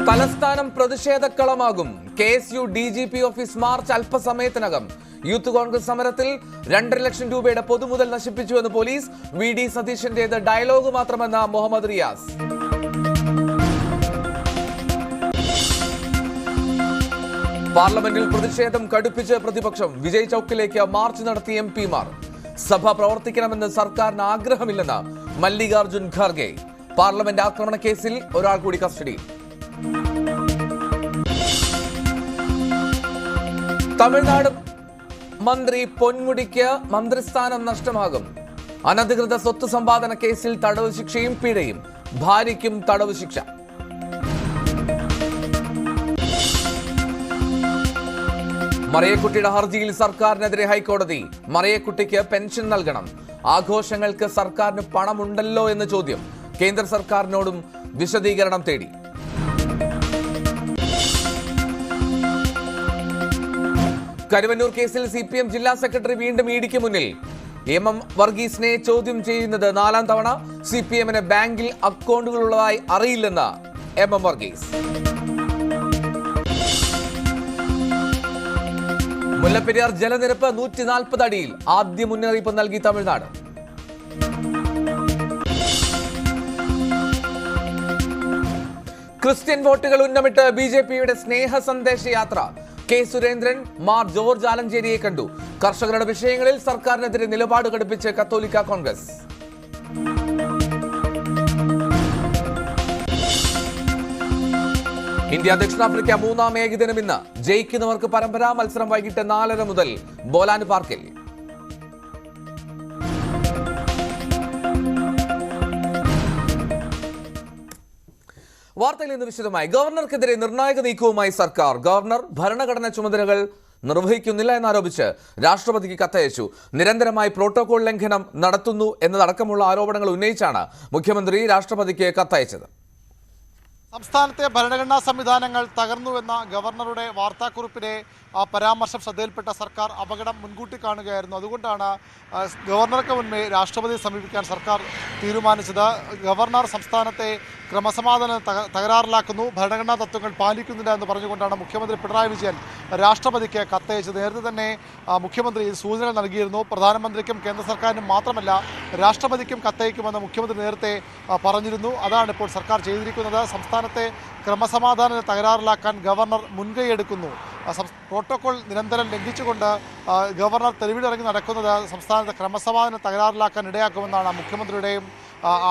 തലസ്ഥാനം പ്രതിഷേധക്കളമാകും. KSU DGP office march അല്പസമയത്തിനകം. യൂത്ത് കോൺഗ്രസ് സമരത്തിൽ 2.5 ലക്ഷം രൂപയുടെ പൊതുമുതൽ നശിപ്പിച്ചുവെന്ന് പോലീസ്. VD സതീശന്റേത് ഡയലോഗ് മാത്രമെന്ന മുഹമ്മദ് റിയാസ്. പാർലമെന്റിൽ പ്രതിഷേധം കടുപ്പിച്ച് പ്രതിപക്ഷം. വിജയ് ചൌക്കിലേക്ക് മാർച്ച് നടത്തിയ MP മാർ. സഭ പ്രവർത്തിക്കണമെന്ന് സർക്കാരിന് ആഗ്രഹമില്ലെന്ന് മല്ലികാർജുൻ ഖാർഗെ. പാർലമെന്റ് ആക്രമണ കേസിൽ ഒരാൾ കൂടി കസ്റ്റഡിയിൽ. തമിഴ്നാട് മന്ത്രി പൊന്മുടിക്ക് മന്ത്രിസ്ഥാനം നഷ്ടമാകും. അനധികൃത സ്വത്ത് സമ്പാദന കേസിൽ തടവ് ശിക്ഷയും പിഴയും. ഭാര്യയ്ക്കും തടവ് ശിക്ഷ. മറിയക്കുട്ടിയുടെ ഹർജിയിൽ സർക്കാരിനെതിരെ ഹൈക്കോടതി. മറിയക്കുട്ടിക്ക് പെൻഷൻ നൽകണം. ആഘോഷങ്ങൾക്ക് സർക്കാരിന് പണമുണ്ടല്ലോ എന്ന ചോദ്യം. കേന്ദ്ര സർക്കാരിനോടും വിശദീകരണം തേടി. കരുവന്നൂർ കേസിൽ CPM ജില്ലാ സെക്രട്ടറി വീണ്ടും ഇഡിക്ക് മുന്നിൽ. MM വർഗീസിനെ ചോദ്യം ചെയ്യുന്നത് 4ാം തവണ. CPMന് ബാങ്കിൽ അക്കൗണ്ടുകളുള്ളതായി അറിയില്ലെന്ന് MM വർഗീസ്. മുല്ലപ്പെരിയാർ ജലനിരപ്പ് 140 അടിയിൽ. ആദ്യ മുന്നറിയിപ്പ് നൽകി തമിഴ്നാട്. ക്രിസ്ത്യൻ വോട്ടുകൾ ഉന്നമിട്ട് BJPയുടെ സ്നേഹ സന്ദേശ യാത്ര. K സുരേന്ദ്രൻ മാർ ജോർജ് ആലഞ്ചേരിയെ കണ്ടു. കർഷകരുടെ വിഷയങ്ങളിൽ സർക്കാരിനെതിരെ നിലപാട് കടുപ്പിച്ച് കത്തോലിക്ക കോൺഗ്രസ്. ഇന്ത്യ ദക്ഷിണാഫ്രിക്ക 3ാം ഏകദിനം ഇന്ന്. ജയിക്കുന്നവർക്ക് പരമ്പര. മത്സരം വൈകിട്ട് 4:30 മുതൽ ബോലാൻ പാർക്കിൽ. വാർത്തയിൽ നിന്ന് വിശദമായി. ഗവർണർക്കെതിരെ നിർണായക നീക്കവുമായി സർക്കാർ. ഗവർണർ ഭരണഘടനാ ചുമതലകൾ നിർവഹിക്കുന്നില്ല എന്നാരോപിച്ച് രാഷ്ട്രപതിക്ക് കത്തയച്ചു. നിരന്തരമായി പ്രോട്ടോകോൾ ലംഘനം നടത്തുന്നു എന്നതടക്കമുള്ള ആരോപണങ്ങൾ ഉന്നയിച്ചാണ് മുഖ്യമന്ത്രി രാഷ്ട്രപതിക്ക് കത്തയച്ചത്. സംസ്ഥാനത്തെ ഭരണഘടനാ സംവിധാനങ്ങൾ തകർന്നുവെന്ന ഗവർണറുടെ വാർത്താക്കുറിപ്പിലെ പരാമർശം ശ്രദ്ധയിൽപ്പെട്ട സർക്കാർ അപകടം മുൻകൂട്ടി കാണുകയായിരുന്നു. അതുകൊണ്ടാണ് ഗവർണർക്ക് മുൻപേ രാഷ്ട്രപതിയെ സമീപിക്കാൻ സർക്കാർ തീരുമാനിച്ചത്. ഗവർണർ സംസ്ഥാനത്തെ ക്രമസമാധാനം തകരാറിലാക്കുന്നു, ഭരണഘടനാ തത്വങ്ങൾ പാലിക്കുന്നില്ല എന്ന് പറഞ്ഞുകൊണ്ടാണ് മുഖ്യമന്ത്രി പിണറായി വിജയൻ രാഷ്ട്രപതിക്ക് കത്തയച്ചത്. നേരത്തെ തന്നെ മുഖ്യമന്ത്രി സൂചന നൽകിയിരുന്നു. പ്രധാനമന്ത്രിക്കും കേന്ദ്ര സർക്കാരിനും മാത്രമല്ല രാഷ്ട്രപതിക്കും കത്തയക്കുമെന്ന് മുഖ്യമന്ത്രി നേരത്തെ പറഞ്ഞിരുന്നു. അതാണ് ഇപ്പോൾ സർക്കാർ ചെയ്തിരിക്കുന്നത്. സംസ്ഥാനത്തെ ക്രമസമാധാനം തകരാറിലാക്കാൻ ഗവർണർ മുൻകൈയെടുക്കുന്നു. പ്രോട്ടോകോൾ നിരന്തരം ലംഘിച്ചുകൊണ്ട് ഗവർണർ തെരുവിലിറങ്ങി നടക്കുന്നത് സംസ്ഥാനത്തെ ക്രമസമാധാനം തകരാറിലാക്കാൻ ഇടയാക്കുമെന്നാണ് മുഖ്യമന്ത്രിയുടെയും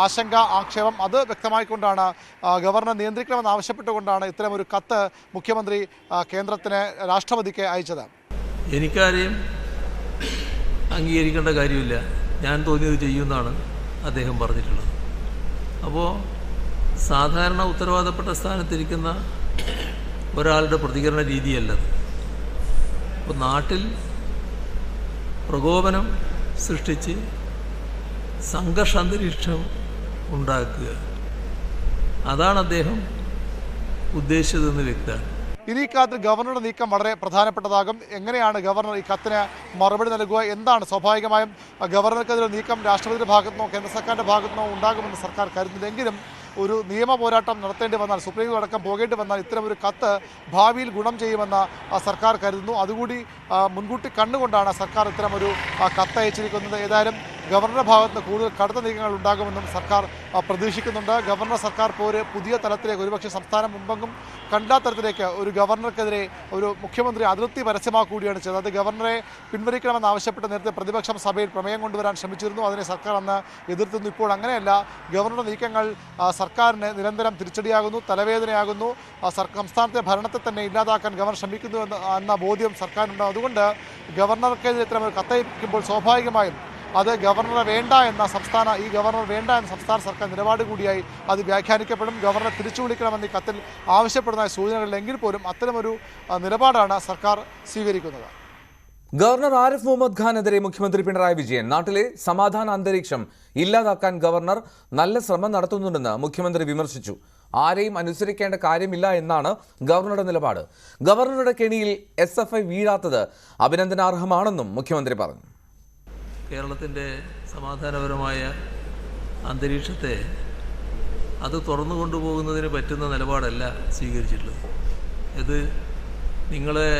ആശങ്ക, ആക്ഷേപം. അത് വ്യക്തമായിക്കൊണ്ടാണ് ഗവർണർ നിയന്ത്രിക്കണമെന്ന് ആവശ്യപ്പെട്ടുകൊണ്ടാണ് ഇത്തരമൊരു കത്ത് മുഖ്യമന്ത്രി കേന്ദ്രത്തിന് രാഷ്ട്രപതിക്ക് അയച്ചത്. എനിക്കാരെയും അംഗീകരിക്കേണ്ട കാര്യമില്ല, ഞാൻ തോന്നിയത് ചെയ്യുമെന്നാണ് അദ്ദേഹം പറഞ്ഞിട്ടുള്ളത്. അപ്പോൾ സാധാരണ ഉത്തരവാദപ്പെട്ട സ്ഥാനത്തിരിക്കുന്ന ഒരാളുടെ പ്രതികരണ രീതിയല്ലത്. അപ്പോൾ നാട്ടിൽ പ്രകോപനം സൃഷ്ടിച്ച് സംഘർഷാന്തരീക്ഷം ഉണ്ടാക്കുക, അതാണ് അദ്ദേഹം ഉദ്ദേശിച്ചതെന്ന് വ്യക്തമാണ്. ഇനി ഇക്കാര്യത്തിൽ ഗവർണറുടെ നീക്കം വളരെ പ്രധാനപ്പെട്ടതാകും. എങ്ങനെയാണ് ഗവർണർ ഈ കത്തിന് മറുപടി നൽകുക? എന്താണ് സ്വാഭാവികമായും ഗവർണർക്കെതിരെ നീക്കം രാഷ്ട്രപതിയുടെ ഭാഗത്തുനിന്നോ കേന്ദ്ര സർക്കാരിൻ്റെ ഭാഗത്തുനിന്നോ ഉണ്ടാകുമെന്ന് സർക്കാർ കരുതുന്നില്ലെങ്കിലും ഒരു നിയമ പോരാട്ടം നടത്തേണ്ടി വന്നാൽ, സുപ്രീം കോടതി അടക്കം പോകേണ്ടി വന്നാൽ ഇത്തരമൊരു കത്ത് ഭാവിയിൽ ഗുണം ചെയ്യുമെന്ന് സർക്കാർ കരുതുന്നു. അതുകൂടി മുൻകൂട്ടി കണ്ടുകൊണ്ടാണ് സർക്കാർ ഇത്തരമൊരു കത്ത് അയച്ചിരിക്കുന്നത്. ഏതായാലും ഗവർണറുടെ ഭാഗത്ത് കൂടുതൽ കടുത്ത നീക്കങ്ങൾ ഉണ്ടാകുമെന്നും സർക്കാർ പ്രതീക്ഷിക്കുന്നുണ്ട്. ഗവർണർ സർക്കാർ പോര് പുതിയ തലത്തിലേക്ക്, ഒരുപക്ഷെ സംസ്ഥാനം മുമ്പെങ്കും കണ്ടാ തരത്തിലേക്ക് ഒരു ഗവർണർക്കെതിരെ ഒരു മുഖ്യമന്ത്രി അതിർത്തി പരസ്യമാക്കുകയാണ് ചെയ്തത്. അത് ഗവർണറെ പിൻവലിക്കണമെന്ന് ആവശ്യപ്പെട്ട് നേരത്തെ പ്രതിപക്ഷം സഭയിൽ പ്രമേയം കൊണ്ടുവരാൻ ശ്രമിച്ചിരുന്നു. അതിനെ സർക്കാർ അന്ന് എതിർത്തിരുന്നു. ഇപ്പോൾ അങ്ങനെയല്ല. ഗവർണറുടെ നീക്കങ്ങൾ സർക്കാരിന് നിരന്തരം തിരിച്ചടിയാകുന്നു, തലവേദനയാകുന്നു. സംസ്ഥാനത്തെ ഭരണത്തെ തന്നെ ഇല്ലാതാക്കാൻ ഗവർണർ ശ്രമിക്കുന്നു എന്ന ബോധ്യം സർക്കാരിനുണ്ട്. അതുകൊണ്ട് ഗവർണർക്കെതിരെ ഇത്തരം കത്തയക്കുമ്പോൾ സ്വാഭാവികമായും അത് ഗവർണറെ വേണ്ട എന്ന ഈ ഗവർണർ വേണ്ട എന്ന സംസ്ഥാന സർക്കാർ നിലപാട് കൂടിയായി അത് വ്യാഖ്യാനിക്കപ്പെടും. ഗവർണറെ തിരിച്ചു വിളിക്കണമെന്ന് ഈ കത്തിൽ ആവശ്യപ്പെടുന്ന സൂചനകളിലെങ്കിൽ പോലും അത്തരമൊരു നിലപാടാണ് സർക്കാർ സ്വീകരിക്കുന്നത്. ഗവർണർ ആരിഫ് മുഹമ്മദ് ഖാനെതിരെ മുഖ്യമന്ത്രി പിണറായി വിജയൻ. നാട്ടിലെ സമാധാന അന്തരീക്ഷം ഇല്ലാതാക്കാൻ ഗവർണർ നല്ല ശ്രമം നടത്തുന്നുണ്ടെന്ന് മുഖ്യമന്ത്രി വിമർശിച്ചു. ആരെയും അനുസരിക്കേണ്ട കാര്യമില്ല എന്നാണ് ഗവർണറുടെ നിലപാട്. ഗവർണറുടെ കെണിയിൽ SFI വീഴാത്തത് അഭിനന്ദനാർഹമാണെന്നും മുഖ്യമന്ത്രി പറഞ്ഞു. കേരളത്തിൻ്റെ സമാധാനപരമായ അന്തരീക്ഷത്തെ അത് തുറന്നു കൊണ്ടുപോകുന്നതിന് പറ്റുന്ന നിലപാടല്ല സ്വീകരിച്ചിട്ടുള്ളത്. ഇത് നിങ്ങളെ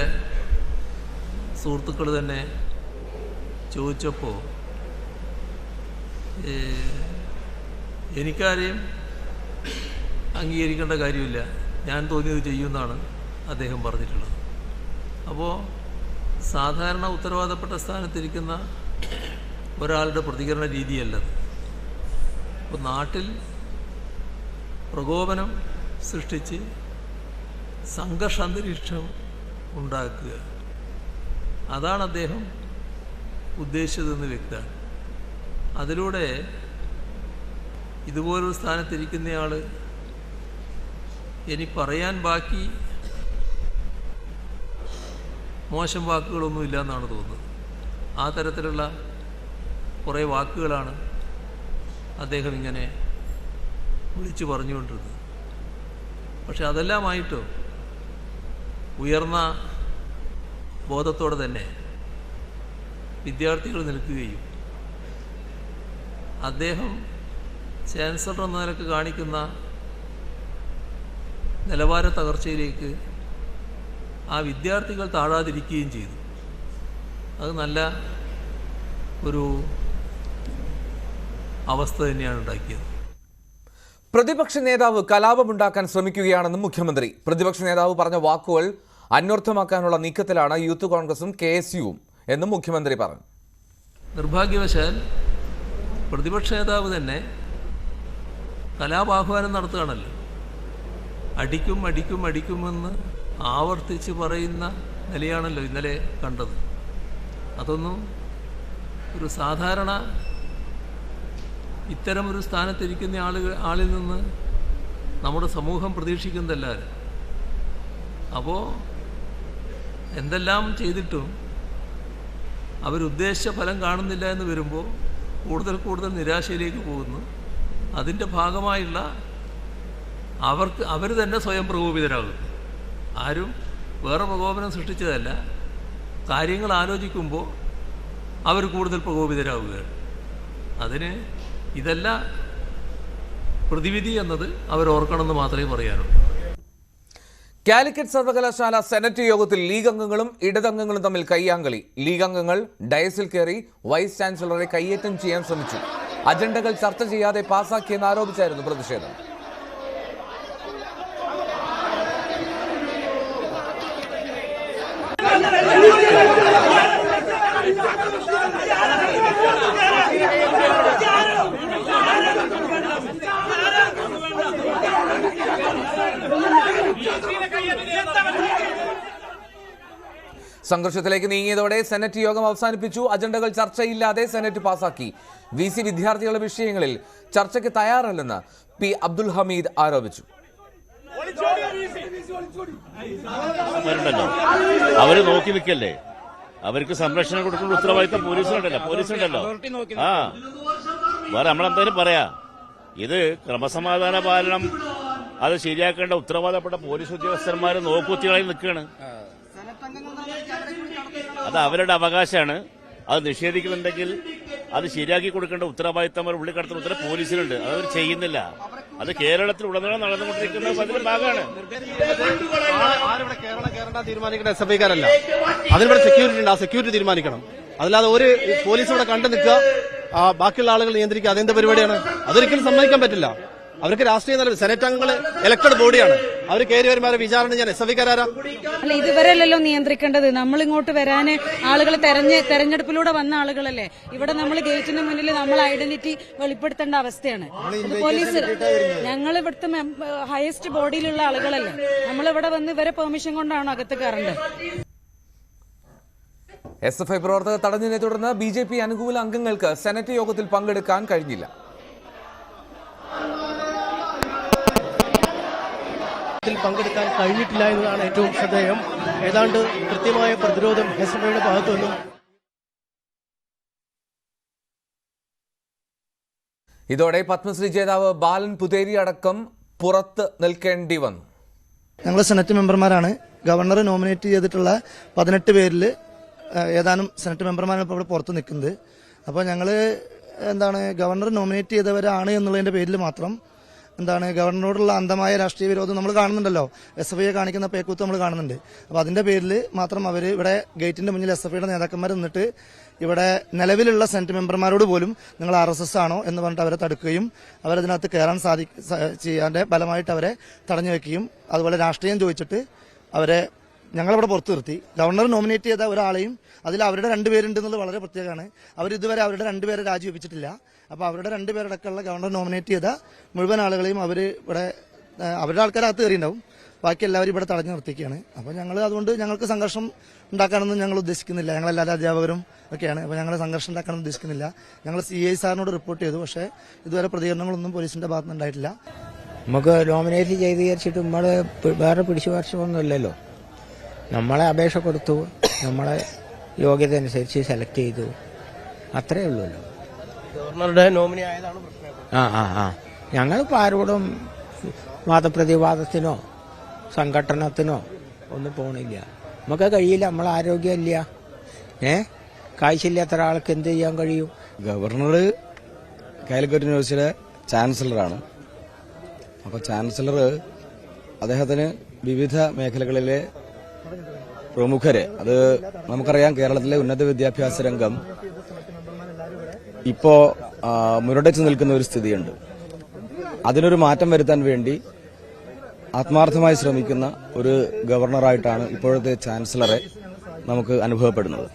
സുഹൃത്തുക്കൾ തന്നെ ചോദിച്ചപ്പോൾ എനിക്കാരെയും അംഗീകരിക്കേണ്ട കാര്യമില്ല, ഞാൻ തോന്നിയത് ചെയ്യുമെന്നാണ് അദ്ദേഹം പറഞ്ഞിട്ടുള്ളത്. അപ്പോൾ സാധാരണ ഉത്തരവാദപ്പെട്ട സ്ഥാനത്തിരിക്കുന്ന ഒരാളുടെ പ്രതികരണ രീതിയല്ലത്. ഇപ്പോൾ നാട്ടിൽ പ്രകോപനം സൃഷ്ടിച്ച് സംഘർഷാന്തരീക്ഷം ഉണ്ടാക്കുക, അതാണ് അദ്ദേഹം ഉദ്ദേശിച്ചതെന്ന് വ്യക്തമാണ്. അതിലൂടെ ഇതുപോലൊരു സ്ഥാനത്തിരിക്കുന്നയാൾ ഇനി പറയാൻ ബാക്കി മോശം വാക്കുകളൊന്നുമില്ല എന്നാണ് തോന്നുന്നത്. ആ തരത്തിലുള്ള കുറേ വാക്കുകളാണ് അദ്ദേഹം ഇങ്ങനെ വിളിച്ചു പറഞ്ഞുകൊണ്ടിരുന്നത്. പക്ഷെ അതെല്ലാമായിട്ടോ ഉയർന്ന ബോധത്തോടെ തന്നെ വിദ്യാർത്ഥികൾ നിൽക്കുകയും അദ്ദേഹം ചാൻസലർ എന്ന നിലക്ക് കാണിക്കുന്ന നിലവാര തകർച്ചയിലേക്ക് ആ വിദ്യാർത്ഥികൾ താഴാതിരിക്കുകയും ചെയ്തു. അത് നല്ല ഒരു അവസ്ഥ തന്നെയാണ് ഉണ്ടാക്കിയത്. പ്രതിപക്ഷ നേതാവ് കലാപമുണ്ടാക്കാൻ ശ്രമിക്കുകയാണെന്നും മുഖ്യമന്ത്രി. പ്രതിപക്ഷ നേതാവ് പറഞ്ഞ വാക്കുകൾ അന്വർത്ഥമാക്കാനുള്ള നീക്കത്തിലാണ് യൂത്ത് കോൺഗ്രസും KSUവും എന്നും മുഖ്യമന്ത്രി പറഞ്ഞു. നിർഭാഗ്യവശാൽ പ്രതിപക്ഷ നേതാവ് തന്നെ കലാപാഹ്വാനം നടത്തുകയാണല്ലോ. അടിക്കും അടിക്കും അടിക്കുമെന്ന് ആവർത്തിച്ച് പറയുന്ന നിലയാണല്ലോ ഇന്നലെ കണ്ടത്. അതൊന്നും ഒരു സാധാരണ ഇത്തരമൊരു സ്ഥാനത്തിരിക്കുന്ന ആളിൽ നിന്ന് നമ്മുടെ സമൂഹം പ്രതീക്ഷിക്കുന്നതല്ല. അപ്പോൾ എന്തെല്ലാം ചെയ്തിട്ടും അവരുദ്ദേശിച്ച ഫലം കാണുന്നില്ല എന്ന് വരുമ്പോൾ കൂടുതൽ കൂടുതൽ നിരാശയിലേക്ക് പോകുന്നു. അതിൻ്റെ ഭാഗമായുള്ള അവർ തന്നെ സ്വയം പ്രകോപിതരാകുന്നു. ആരും വേറെ പ്രകോപനം സൃഷ്ടിച്ചതല്ല, കാര്യങ്ങൾ ആലോചിക്കുമ്പോൾ അവർ കൂടുതൽ പ്രകോപിതരാകുകയാണ്. അതിന് ഇതല്ല പ്രതിവിധി എന്നത് അവരോർക്കണമെന്ന് മാത്രമേ പറയാനുള്ളൂ. കാലിക്കറ്റ് സർവകലാശാല സെനറ്റ് യോഗത്തിൽ ലീഗ് അംഗങ്ങളും ഇടതംഗങ്ങളും തമ്മിൽ കയ്യാങ്കളി. ലീഗ് അംഗങ്ങൾ ഡയസിൽ കയറി വൈസ് ചാൻസലറെ കയ്യേറ്റം ചെയ്യാൻ ശ്രമിച്ചു. അജണ്ടകൾ ചർച്ച ചെയ്യാതെ പാസാക്കിയെന്ന് ആരോപിച്ചായിരുന്നു പ്രതിഷേധം. സംഘർഷത്തിലേക്ക് നീങ്ങിയതോടെ സെനറ്റ് യോഗം അവസാനിപ്പിച്ചു. അജണ്ടകൾ ചർച്ചയില്ലാതെ സെനറ്റ് പാസാക്കി. VC വിദ്യാർത്ഥികളുടെ വിഷയങ്ങളിൽ ചർച്ചയ്ക്ക് തയ്യാറല്ലെന്ന് P. അബ്ദുൽ ഹമീദ് ആരോപിച്ചു. അവര് നോക്കി നിൽക്കല്ലേ, അവർക്ക് സംരക്ഷണം കൊടുക്കുന്ന ഉത്തരവാദിത്തം പോലീസുണ്ടല്ലോ. ആ വേറെ നമ്മളെന്തായാലും പറയാ, ഇത് ക്രമസമാധാന പാലനം അത് ശരിയാക്കേണ്ട ഉത്തരവാദപ്പെട്ട പോലീസ് ഉദ്യോഗസ്ഥന്മാർ നോക്കുകുത്തികളായി നിൽക്കുകയാണ്. അത് അവരുടെ അവകാശമാണ്. അത് നിഷേധിക്കുന്നുണ്ടെങ്കിൽ അത് ശരിയാക്കി കൊടുക്കേണ്ട ഉത്തരവാദിത്തം അവർ ഉള്ളിൽ കടത്തുന്ന ഉത്തരം പോലീസിനുണ്ട്. അതവർ ചെയ്യുന്നില്ല. അത് കേരളത്തിൽ ഉടനീളം നടന്നുകൊണ്ടിരിക്കുന്ന അതിന്റെ ഭാഗമാണ്. ആരിവിടെ കേരളം തീരുമാനിക്കേണ്ട SFIക്കാരല്ല. അതിനിവിടെ സെക്യൂരിറ്റി ഉണ്ട്, ആ സെക്യൂരിറ്റി തീരുമാനിക്കണം. അല്ലാതെ ഒരു പോലീസ് ഇവിടെ കണ്ടു നിൽക്കുക, ബാക്കിയുള്ള ആളുകൾ നിയന്ത്രിക്കുക, അതെന്ത് പരിപാടിയാണ്? അതൊരിക്കലും സമ്മതിക്കാൻ പറ്റില്ല. അവർക്ക് രാഷ്ട്രീയ നില സെനറ്റ് അംഗങ്ങൾ ഇലക്ടഡ് ബോഡിയാണ്. അവർ കയറി വരുമാരെ വിചാരണ ഞാൻ SFIക്കാരാ? അല്ല, ഇതുവരെയല്ലോ നിയന്ത്രിക്കേണ്ടത്. നമ്മൾ ഇങ്ങോട്ട് വരാന് ആളുകൾ തെരഞ്ഞെടുപ്പിലൂടെ വന്ന ആളുകളല്ലേ. ഇവിടെ നമ്മൾ ഗേറ്റിന് മുന്നിൽ നമ്മൾ ഐഡന്റിറ്റി വെളിപ്പെടുത്തേണ്ട അവസ്ഥയാണ്. പോലീസ് ഞങ്ങൾ ഇവിടുത്തെ ഹയസ്റ്റ് ബോഡിയിലുള്ള ആളുകളല്ലേ. നമ്മളിവിടെ വന്ന് ഇവരെ പെർമിഷൻ കൊണ്ടാണ് അകത്ത് കയറേണ്ടത്. SFI പ്രവർത്തകർ തടഞ്ഞതിനെ തുടർന്ന് BJP അനുകൂല അംഗങ്ങൾക്ക് സെനറ്റ് യോഗത്തിൽ പങ്കെടുക്കാൻ കഴിഞ്ഞില്ല. പങ്കെടുക്കാൻ കഴിഞ്ഞിട്ടില്ല എന്നതാണ് ഏറ്റവും ശ്രദ്ധേയം. ഏതാണ്ട് കൃത്യമായ പ്രതിരോധം SFIയുടെ ഭാഗത്തു നിന്നും. ഇതോടെ പത്മശ്രീ ജേതാവ് ബാലൻ പുതേരി അടക്കം പുറത്ത് നിൽക്കേണ്ടി വന്നു. ഞങ്ങൾ സെനറ്റ് മെമ്പർമാരാണ്. ഗവർണർ നോമിനേറ്റ് ചെയ്തിട്ടുള്ള 18 പേരിൽ ഏതാനും സെനറ്റ് മെമ്പർമാരാണ് ഇപ്പോൾ ഇവിടെ പുറത്ത് നിൽക്കുന്നത്. അപ്പോൾ ഞങ്ങൾ ഗവർണർ നോമിനേറ്റ് ചെയ്തവരാണ് എന്നുള്ളതിൻ്റെ പേരിൽ മാത്രം എന്താണ് ഗവർണറോടുള്ള അന്ധമായ രാഷ്ട്രീയ വിരോധം നമ്മൾ കാണുന്നുണ്ടല്ലോ. SFI കാണിക്കുന്ന പേക്കൂത്ത് നമ്മൾ കാണുന്നുണ്ട്. അപ്പോൾ അതിന്റെ പേരിൽ മാത്രം അവർ ഇവിടെ ഗേറ്റിന്റെ മുന്നിൽ SFIയുടെ നേതാക്കന്മാർ നിന്നിട്ട് ഇവിടെ നിലവിലുള്ള സെനറ്റ് മെമ്പർമാരോട് പോലും നിങ്ങൾ RSS ആണോ എന്ന് പറഞ്ഞിട്ട് അവരെ തടുക്കുകയും അവരതിനകത്ത് കയറാൻ ചെയ്യാൻ്റെ ഫലമായിട്ട് അവരെ തടഞ്ഞു വെക്കുകയും അതുപോലെ രാഷ്ട്രീയം ചോദിച്ചിട്ട് അവരെ ഞങ്ങളിവിടെ പുറത്തു നിർത്തി. ഗവർണർ നോമിനേറ്റ് ചെയ്ത ഒരാളെയും അതിൽ അവരുടെ 2 പേരുണ്ടെന്നുള്ളത് വളരെ പ്രത്യേകമാണ്. അവരിതുവരെ അവരുടെ 2 പേരെ രാജിവെപ്പിച്ചിട്ടില്ല. അപ്പോൾ അവരുടെ 2 പേരടക്കമുള്ള ഗവർണർ നോമിനേറ്റ് ചെയ്ത മുഴുവൻ ആളുകളെയും അവർ ഇവിടെ അവരുടെ ആൾക്കാരകത്ത് കയറിയിട്ടുണ്ടാവും. ബാക്കി എല്ലാവരും ഇവിടെ തടഞ്ഞു നിർത്തിക്കുകയാണ്. അപ്പോൾ അതുകൊണ്ട് ഞങ്ങൾക്ക് സംഘർഷം ഉണ്ടാക്കാനൊന്നും ഞങ്ങൾ ഉദ്ദേശിക്കുന്നില്ല. ഞങ്ങളെല്ലാവരും അധ്യാപകരും ഒക്കെയാണ്. അപ്പോൾ ഞങ്ങൾ സംഘർഷം ഉണ്ടാക്കാനൊന്നും ഉദ്ദേശിക്കുന്നില്ല. ഞങ്ങൾ CI സാറിനോട് റിപ്പോർട്ട് ചെയ്തു. പക്ഷേ ഇതുവരെ പ്രതികരണങ്ങളൊന്നും പോലീസിന്റെ ഭാഗത്തുനിന്ന് ഉണ്ടായിട്ടില്ല. നമുക്ക് നോമിനേറ്റ് ചെയ്ത് വിചാരിച്ചിട്ട് നമ്മൾ വേറെ പിടിച്ചു പറിച്ചൊന്നുമില്ലല്ലോ. നമ്മളെ അപേക്ഷ കൊടുത്തു, നമ്മളെ യോഗ്യത അനുസരിച്ച് സെലക്ട് ചെയ്തു, അത്രേ ഉള്ളൂല്ലോ. ഗവർണറുടെ നോമിനി ആയതാണ് പ്രശ്നം. ഞങ്ങളിപ്പോൾ ആരോടും വാദപ്രതിവാദത്തിനോ സംഘടനത്തിനോ ഒന്നും പോണില്ല. നമുക്ക് കഴിയില്ല, നമ്മളെ ആരോഗ്യമില്ല. കാഴ്ചയില്ലാത്ത ഒരാൾക്ക് എന്ത് ചെയ്യാൻ കഴിയും? ഗവർണർ കാലിക്കറ്റ് യൂണിവേഴ്സിറ്റിയുടെ ചാൻസലറാണ്. അപ്പോൾ ചാൻസലർ അദ്ദേഹത്തിന് വിവിധ മേഖലകളിലെ പ്രമുഖരെ, അത് നമുക്കറിയാം, കേരളത്തിലെ ഉന്നത വിദ്യാഭ്യാസ രംഗം ഇപ്പോ മുരടിച്ചു നിൽക്കുന്ന ഒരു സ്ഥിതിയുണ്ട്. അതിനൊരു മാറ്റം വരുത്താൻ വേണ്ടി ആത്മാർത്ഥമായി ശ്രമിക്കുന്ന ഒരു ഗവർണറായിട്ടാണ് ഇപ്പോഴത്തെ ചാൻസലറെ നമുക്ക് അനുഭവപ്പെടുന്നത്.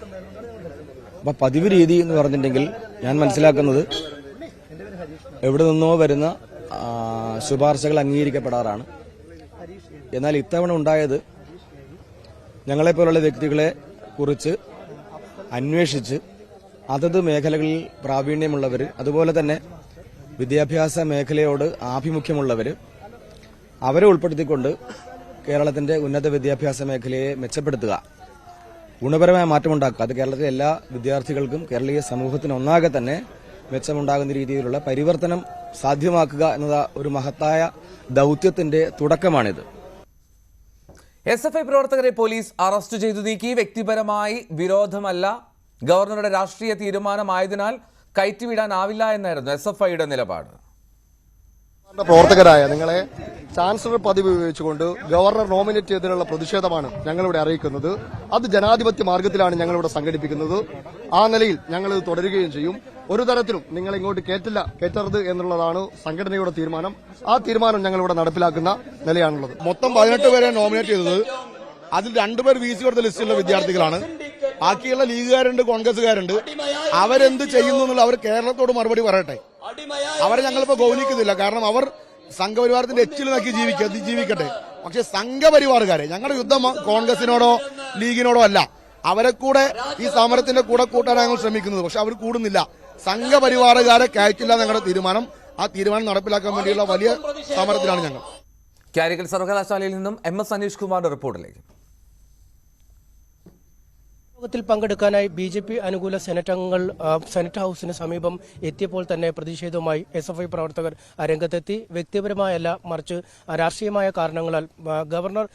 അപ്പൊ പതിവ് രീതി എന്ന് പറഞ്ഞിട്ടുണ്ടെങ്കിൽ ഞാൻ മനസ്സിലാക്കുന്നത് എവിടെ നിന്നോ വരുന്ന ശുപാർശകൾ അംഗീകരിക്കപ്പെടാറാണ്. എന്നാൽ ഇത്തവണ ഉണ്ടായത് ഞങ്ങളെപ്പോലുള്ള വ്യക്തികളെ കുറിച്ച് അന്വേഷിച്ച് അതത് മേഖലകളിൽ പ്രാവീണ്യമുള്ളവർ, അതുപോലെ തന്നെ വിദ്യാഭ്യാസ മേഖലയോട് ആഭിമുഖ്യമുള്ളവർ, അവരെ ഉൾപ്പെടുത്തിക്കൊണ്ട് കേരളത്തിന്റെ ഉന്നത വിദ്യാഭ്യാസ മേഖലയെ മെച്ചപ്പെടുത്തുക, ഗുണപരമായ മാറ്റമുണ്ടാക്കുക, അത് കേരളത്തിലെ എല്ലാ വിദ്യാർത്ഥികൾക്കും കേരളീയ സമൂഹത്തിനൊന്നാകെ തന്നെ മെച്ചമുണ്ടാകുന്ന രീതിയിലുള്ള പരിവർത്തനം സാധ്യമാക്കുക എന്നത് ഒരു മഹത്തായ ദൌത്യത്തിന്റെ തുടക്കമാണിത്. SFI പ്രവർത്തകരെ പോലീസ് അറസ്റ്റ് ചെയ്തു നീക്കി. വ്യക്തിപരമായി വിരോധമല്ല, ഗവർണറുടെ രാഷ്ട്രീയ തീരുമാനമായതിനാൽ കയറ്റിവിടാനാവില്ല എന്നായിരുന്നു SFIയുടെ നിലപാട്. പ്രവർത്തകരായ നിങ്ങളെ ചാൻസലർ പദവി ഉപയോഗിച്ചുകൊണ്ട് ഗവർണർ നോമിനേറ്റ് ചെയ്തതിനുള്ള പ്രതിഷേധമാണ് ഞങ്ങളിവിടെ അറിയിക്കുന്നത്. അത് ജനാധിപത്യ മാർഗത്തിലാണ് ഞങ്ങളിവിടെ സംഘടിപ്പിക്കുന്നത്. ആ നിലയിൽ ഞങ്ങളിത് തുടരുകയും ചെയ്യും. ഒരു തരത്തിലും നിങ്ങൾ ഇങ്ങോട്ട് കയറ്റരുത് എന്നുള്ളതാണ് സംഘടനയുടെ തീരുമാനം. ആ തീരുമാനം ഞങ്ങളിവിടെ നടപ്പിലാക്കുന്ന നിലയാണുള്ളത്. മൊത്തം 18 പേരെ നോമിനേറ്റ് ചെയ്തത്. അതിൽ 2 പേർ VC കൊടുത്ത ലിസ്റ്റിലുള്ള വിദ്യാർത്ഥികളാണ്. ബാക്കിയുള്ള ലീഗുകാരുണ്ട്, കോൺഗ്രസുകാരുണ്ട്. അവരെന്ത് ചെയ്യുന്നു എന്നുള്ള അവർ കേരളത്തോട് മറുപടി പറയട്ടെ. അവരെ ഞങ്ങളിപ്പോ ഗൗനിക്കുന്നില്ല. കാരണം അവർ സംഘപരിവാരത്തിന്റെ എച്ചിൽ നോക്കി ജീവിക്കട്ടെ. പക്ഷെ സംഘപരിവാറുകാരെ, ഞങ്ങളുടെ യുദ്ധം കോൺഗ്രസിനോടോ ലീഗിനോടോ അല്ല, അവരെ കൂടെ ഈ സമരത്തിന്റെ കൂടെ കൂട്ടാനാണ് ഞങ്ങൾ ശ്രമിക്കുന്നത്. പക്ഷെ അവർ കൂടുന്നില്ല. സംഘപരിവാറുകാരെ കയറ്റില്ല ഞങ്ങളുടെ തീരുമാനം. ആ തീരുമാനം നടപ്പിലാക്കാൻ വേണ്ടിയുള്ള വലിയ സമരത്തിലാണ് ഞങ്ങൾ. കാലിക്കറ്റ് സർവകലാശാലയിൽ നിന്നും MS അനീഷ് കുമാറിന്റെ റിപ്പോർട്ടിലേക്ക്. യോഗത്തിൽ പങ്കെടുക്കാനായി BJP അനുകൂല സെനറ്റ് അംഗങ്ങൾ സെനറ്റ് ഹൌസിന് സമീപം എത്തിയപ്പോൾ തന്നെ പ്രതിഷേധവുമായി SFI പ്രവർത്തകർ രംഗത്തെത്തി. വ്യക്തിപരമായല്ല, മറിച്ച് രാഷ്ട്രീയമായ കാരണങ്ങളാൽ ഗവർണർ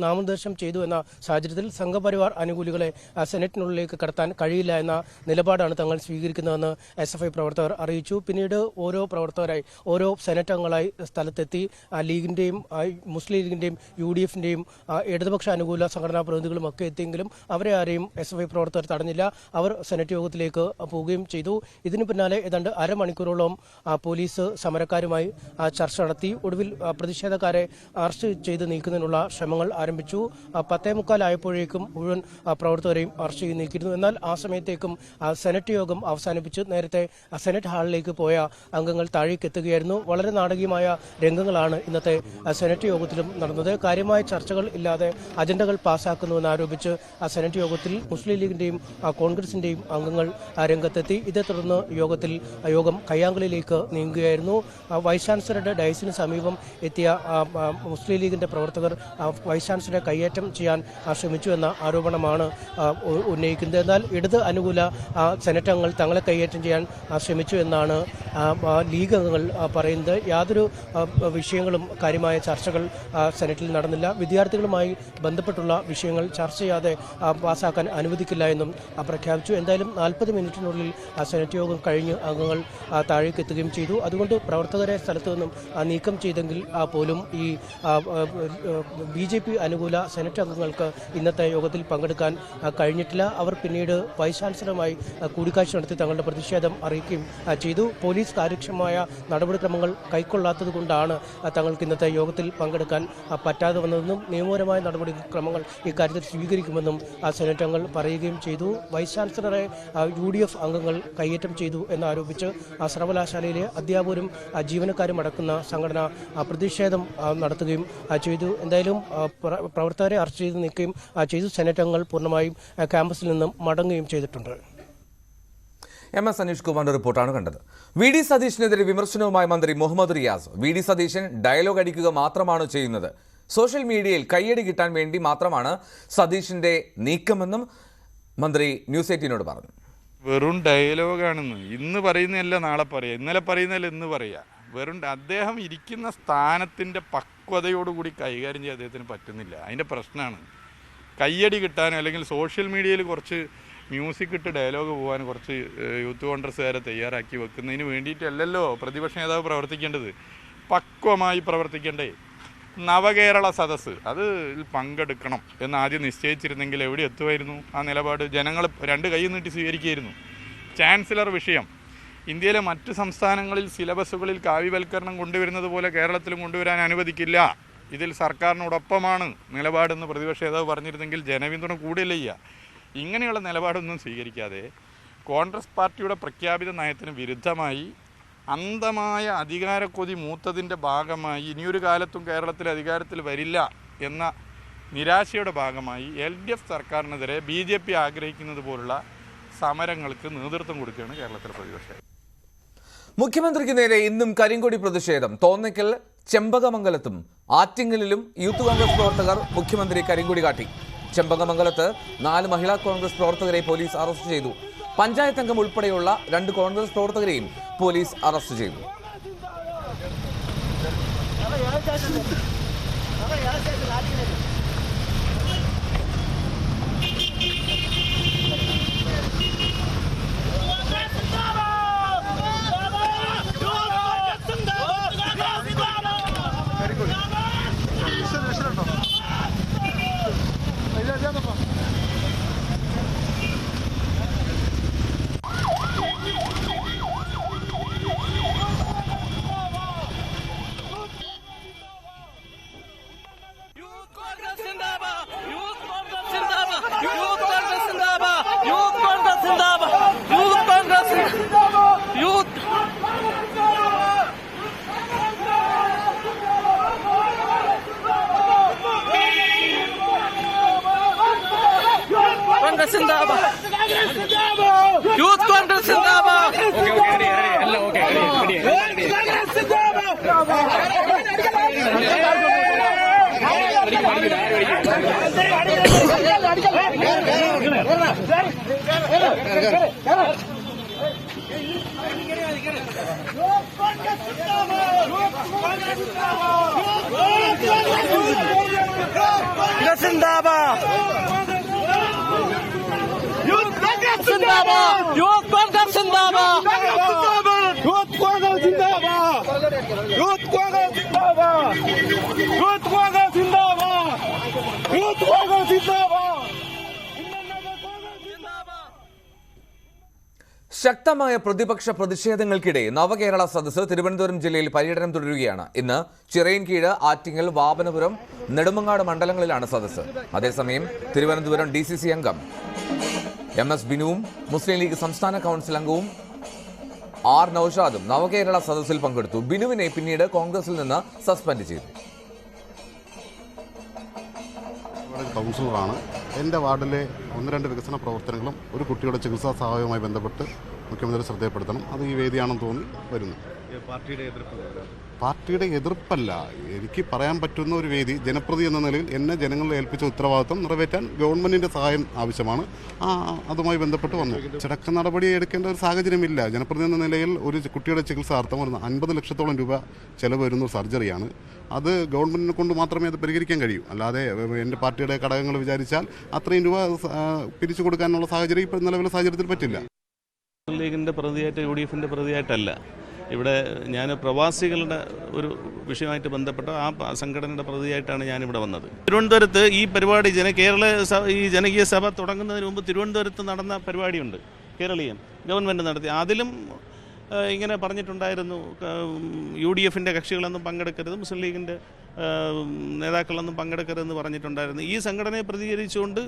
നാമനിർദ്ദേശം ചെയ്തു എന്ന സാഹചര്യത്തിൽ സംഘപരിവാർ അനുകൂലികളെ സെനറ്റിനുള്ളിലേക്ക് കടത്താൻ കഴിയില്ല എന്ന നിലപാടാണ് തങ്ങൾ സ്വീകരിക്കുന്നതെന്ന് SFI പ്രവർത്തകർ അറിയിച്ചു. പിന്നീട് ഓരോ പ്രവർത്തകരായി ഓരോ സെനറ്റ് അംഗങ്ങളായി സ്ഥലത്തെത്തി. ലീഗിന്റെയും മുസ്ലിം ലീഗിന്റെയും UDFന്റെയും ഇടതുപക്ഷ അനുകൂല സംഘടനാ പ്രതിനിധികളും ഒക്കെ എത്തിയെങ്കിലും അവരെ ആരെയും SFI പ്രവർത്തകർ തടഞ്ഞില്ല. അവർ സെനറ്റ് യോഗത്തിലേക്ക് പോവുകയും ചെയ്തു. ഇതിനു പിന്നാലെ ഏതാണ്ട് അരമണിക്കൂറോളം പോലീസ് സമരക്കാരുമായി ചർച്ച നടത്തി. ഒടുവിൽ പ്രതിഷേധക്കാരെ അറസ്റ്റ് ചെയ്ത് നീക്കുന്നതിനുള്ള ശ്രമങ്ങൾ ആരംഭിച്ചു. 10:45 ആയപ്പോഴേക്കും മുഴുവൻ പ്രവർത്തകരെയും അറസ്റ്റ് ചെയ്ത് നീക്കിയിരുന്നു. എന്നാൽ ആ സമയത്തേക്കും സെനറ്റ് യോഗം അവസാനിപ്പിച്ച് നേരത്തെ സെനറ്റ് ഹാളിലേക്ക് പോയ അംഗങ്ങൾ താഴേക്ക് എത്തുകയായിരുന്നു. വളരെ നാടകീയമായ രംഗങ്ങളാണ് ഇന്നത്തെ സെനറ്റ് യോഗത്തിലും നടന്നത്. കാര്യമായ ചർച്ചകൾ ഇല്ലാതെ അജണ്ടകൾ പാസ്സാക്കുന്നുവെന്നാരോപിച്ച് സെനറ്റ് യോഗത്തിൽ മുസ്ലിം ലീഗിന്റെയും കോൺഗ്രസിന്റെയും അംഗങ്ങൾ രംഗത്തെത്തി. ഇതേ തുടർന്ന് യോഗം കയ്യാങ്കളിലേക്ക് നീങ്ങുകയായിരുന്നു. വൈസ് ചാൻസലറുടെ ഡയസിന് സമീപം എത്തിയ മുസ്ലിം ലീഗിന്റെ പ്രവർത്തകർ വൈസ് ചാൻസലറെ കയ്യേറ്റം ചെയ്യാൻ ശ്രമിച്ചു എന്ന ആരോപണമാണ് ഉന്നയിക്കുന്നത്. എന്നാൽ ഇടത് അനുകൂല സെനറ്റ് അംഗങ്ങൾ തങ്ങളെ കയ്യേറ്റം ചെയ്യാൻ ശ്രമിച്ചു എന്നാണ് ലീഗ് അംഗങ്ങൾ പറയുന്നത്. യാതൊരു വിഷയങ്ങളും കാര്യമായ ചർച്ചകൾ സെനറ്റിൽ നടന്നില്ല. വിദ്യാർത്ഥികളുമായി ബന്ധപ്പെട്ടുള്ള വിഷയങ്ങൾ ചർച്ച ചെയ്യാതെ പാസ്സാക്കാൻ നടക്കാൻ അനുവദിക്കില്ല എന്നും പ്രഖ്യാപിച്ചു. എന്തായാലും 40 മിനിറ്റിനുള്ളിൽ സെനറ്റ് യോഗം കഴിഞ്ഞ് അംഗങ്ങൾ താഴേക്ക് എത്തുകയും ചെയ്തു. അതുകൊണ്ട് പ്രവർത്തകരെ സ്ഥലത്തു നിന്നും നീക്കം ചെയ്തെങ്കിൽ പോലും ഈ BJP അനുകൂല സെനറ്റ് അംഗങ്ങൾക്ക് ഇന്നത്തെ യോഗത്തിൽ പങ്കെടുക്കാൻ കഴിഞ്ഞിട്ടില്ല. അവർ പിന്നീട് വൈസ് ചാൻസലറുമായി കൂടിക്കാഴ്ച നടത്തി തങ്ങളുടെ പ്രതിഷേധം അറിയിക്കുകയും ചെയ്തു. പോലീസ് കാര്യക്ഷമമായ നടപടിക്രമങ്ങൾ കൈക്കൊള്ളാത്തത് കൊണ്ടാണ് തങ്ങൾക്ക് ഇന്നത്തെ യോഗത്തിൽ പങ്കെടുക്കാൻ പറ്റാതെ വന്നതെന്നും നിയമപരമായ നടപടിക്രമങ്ങൾ ഇക്കാര്യത്തിൽ സ്വീകരിക്കുമെന്നും സെനറ്റ് അംഗങ്ങൾ പറയുകയും ചെയ്തു. വൈസ് ചാൻസലറെ UDF അംഗങ്ങൾ കയ്യേറ്റം ചെയ്തു എന്നാരോപിച്ച് സർവകലാശാലയിലെ അധ്യാപകരും ജീവനക്കാരും അടക്കുന്ന സംഘടന പ്രതിഷേധം നടത്തുകയും ചെയ്തു. എന്തായാലും പ്രവർത്തകരെ അറസ്റ്റ് ചെയ്ത് നീക്കുകയും ചെയ്തു. സെനറ്റ് അംഗങ്ങൾ പൂർണ്ണമായും ക്യാമ്പസിൽ നിന്നും മടങ്ങുകയും ചെയ്തിട്ടുണ്ട്. MS അനീഷ് കുമാറിന്റെ റിപ്പോർട്ടാണ് കണ്ടത്. VD സതീശനെതിരെ വിമർശനവുമായി മന്ത്രി മുഹമ്മദ് റിയാസ്. VD സതീശൻ ഡയലോഗ് അടിക്കുക മാത്രമാണ് ചെയ്യുന്നത്. സോഷ്യൽ മീഡിയയിൽ കയ്യടി കിട്ടാൻ വേണ്ടി മാത്രമാണ് സതീശന്റെ നീക്കമെന്നും മന്ത്രി ന്യൂസ് 18നോട് പറഞ്ഞു. വെറും ഡയലോഗാണെന്ന് ഇന്ന് പറയുന്നതല്ല നാളെ പറയുക, ഇന്നലെ പറയുന്നതല്ല ഇന്ന് പറയുക. വെറും അദ്ദേഹം ഇരിക്കുന്ന സ്ഥാനത്തിൻ്റെ പക്വതയോടുകൂടി കൈകാര്യം ചെയ്യാൻ അദ്ദേഹത്തിന് പറ്റുന്നില്ല. അതിൻ്റെ പ്രശ്നമാണ്. കയ്യടി കിട്ടാനോ അല്ലെങ്കിൽ സോഷ്യൽ മീഡിയയിൽ കുറച്ച് മ്യൂസിക് ഇട്ട് ഡയലോഗ് പോകാൻ കുറച്ച് യൂത്ത് കോൺഗ്രസ്സുകാരെ തയ്യാറാക്കി വെക്കുന്നതിന് വേണ്ടിയിട്ടല്ലല്ലോ പ്രതിപക്ഷ നേതാവ് പ്രവർത്തിക്കേണ്ടത്. പക്വമായി പ്രവർത്തിക്കണ്ടേ? നവകേരള സദസ്സ് അതിൽ പങ്കെടുക്കണം എന്ന് ആദ്യം നിശ്ചയിച്ചിരുന്നെങ്കിൽ എവിടെ എത്തുമായിരുന്നു? ആ നിലപാട് ജനങ്ങൾ 2 കൈ നീട്ടി സ്വീകരിക്കുകയായിരുന്നു. ചാൻസലർ വിഷയം ഇന്ത്യയിലെ മറ്റ് സംസ്ഥാനങ്ങളിൽ സിലബസുകളിൽ കാവ്യവൽക്കരണം കൊണ്ടുവരുന്നത് പോലെ കേരളത്തിലും കൊണ്ടുവരാൻ അനുവദിക്കില്ല. ഇതിൽ സർക്കാരിനോടൊപ്പമാണ് നിലപാടെന്ന് പ്രതിപക്ഷ നേതാവ് പറഞ്ഞിരുന്നെങ്കിൽ ജനപിന്തുണ കൂടിയല്ല. ഇങ്ങനെയുള്ള നിലപാടൊന്നും സ്വീകരിക്കാതെ കോൺഗ്രസ് പാർട്ടിയുടെ പ്രഖ്യാപിത നയത്തിന് വിരുദ്ധമായി അന്ധമായ അധികാരക്കൊതി മൂത്തതിൻ്റെ ഭാഗമായി ഇനിയൊരു കാലത്തും കേരളത്തിൽ അധികാരത്തിൽ വരില്ല എന്ന നിരാശയുടെ ഭാഗമായി LDF സർക്കാരിനെതിരെ BJP ആഗ്രഹിക്കുന്നത് പോലുള്ള സമരങ്ങൾക്ക് നേതൃത്വം കൊടുക്കുകയാണ് കേരളത്തിലെ പ്രതിപക്ഷം. മുഖ്യമന്ത്രിക്ക് നേരെ ഇന്നും കരിങ്കൊടി പ്രതിഷേധം. തോന്നയ്ക്കൽ, ചെമ്പകമംഗലത്തും ആറ്റിങ്ങലിലും യൂത്ത് കോൺഗ്രസ് പ്രവർത്തകർ മുഖ്യമന്ത്രി കരിങ്കൊടി കാട്ടി. ചെമ്പകമംഗലത്ത് 4 മഹിളാ കോൺഗ്രസ് പ്രവർത്തകരെ പോലീസ് അറസ്റ്റ് ചെയ്തു. പഞ്ചായത്ത് അംഗം ഉൾപ്പെടെയുള്ള 2 കോൺഗ്രസ് പ്രവർത്തകരെയും പോലീസ് അറസ്റ്റ് ചെയ്തു. യൂത്ത് കോൺഗ്രസ് സിന്ദാബാദ്. ശക്തമായ പ്രതിപക്ഷ പ്രതിഷേധങ്ങൾക്കിടെ നവകേരള സദസ്സ് തിരുവനന്തപുരം ജില്ലയിൽ പര്യടനം തുടരുകയാണ്. ഇന്ന് ചിറയൻകീഴ്, ആറ്റിങ്ങൽ, വാമനപുരം, നെടുമങ്ങാട് മണ്ഡലങ്ങളിലാണ് സദസ്സ്. അതേസമയം തിരുവനന്തപുരം DCC അംഗം MS ബിനുവും മുസ്ലിം ലീഗ് സംസ്ഥാന കൗൺസിൽ അംഗവും R നൌഷാദും നവകേരള സദസ്സിൽ പങ്കെടുത്തു. ബിനുവിനെ പിന്നീട് കോൺഗ്രസിൽ നിന്ന് സസ്പെൻഡ് ചെയ്തു. കൗൺസിലറാണ്. എൻ്റെ വാർഡിലെ 1-2 വികസന പ്രവർത്തനങ്ങളും ഒരു കുട്ടിയുടെ ചികിത്സാ സഹായവുമായി ബന്ധപ്പെട്ട് മുഖ്യമന്ത്രി ശ്രദ്ധയപ്പെടുത്തണം. അത് ഈ വേദിയാണെന്ന് തോന്നി വരുന്നു. പാർട്ടിയുടെ എതിർപ്പല്ല, എനിക്ക് പറയാൻ പറ്റുന്ന ഒരു വേദി, ജനപ്രതി എന്ന നിലയിൽ എന്നെ ജനങ്ങളെ ഏൽപ്പിച്ച ഉത്തരവാദിത്വം നിറവേറ്റാൻ ഗവൺമെന്റിന്റെ സഹായം ആവശ്യമാണ്. അതുമായി ബന്ധപ്പെട്ട് വന്നു. ചടക്ക നടപടി എടുക്കേണ്ട ഒരു സാഹചര്യമില്ല. ജനപ്രതി എന്ന നിലയിൽ ഒരു കുട്ടിയുടെ ചികിത്സാർത്ഥം 50 ലക്ഷത്തോളം രൂപ ചെലവ് വരുന്ന ഒരു സർജറിയാണ്. അത് ഗവൺമെന്റിനെ കൊണ്ട് മാത്രമേ അത് പരിഹരിക്കാൻ കഴിയൂ. അല്ലാതെ എൻ്റെ പാർട്ടിയുടെ ഘടകങ്ങൾ വിചാരിച്ചാൽ അത്രയും രൂപ പിരിച്ചു കൊടുക്കാനുള്ള സാഹചര്യം ഇപ്പോൾ നിലവിലെ സാഹചര്യത്തിൽ പറ്റില്ല. ലീഗിൻ്റെ പ്രതിയായിട്ട് UDFിൻ്റെ പ്രതിയായിട്ടല്ല, ഇവിടെ ഞാൻ പ്രവാസികളുടെ ഒരു വിഷയമായിട്ട് ബന്ധപ്പെട്ട ആ സംഘടനയുടെ പ്രതിയായിട്ടാണ് ഞാനിവിടെ വന്നത്. തിരുവനന്തപുരത്ത് ഈ പരിപാടി ഈ ജനകീയ സഭ തുടങ്ങുന്നതിന് മുമ്പ് തിരുവനന്തപുരത്ത് നടന്ന പരിപാടിയുണ്ട്, കേരളീയം ഗവൺമെൻറ് നടത്തി. അതിലും ഇങ്ങനെ പറഞ്ഞിട്ടുണ്ടായിരുന്നു, UDFിൻ്റെ കക്ഷികളൊന്നും പങ്കെടുക്കരുത്, മുസ്ലിം ലീഗിൻ്റെ നേതാക്കളൊന്നും പങ്കെടുക്കരുതെന്ന് പറഞ്ഞിട്ടുണ്ടായിരുന്നു. ഈ സംഘടനയെ പ്രതികരിച്ചുകൊണ്ട്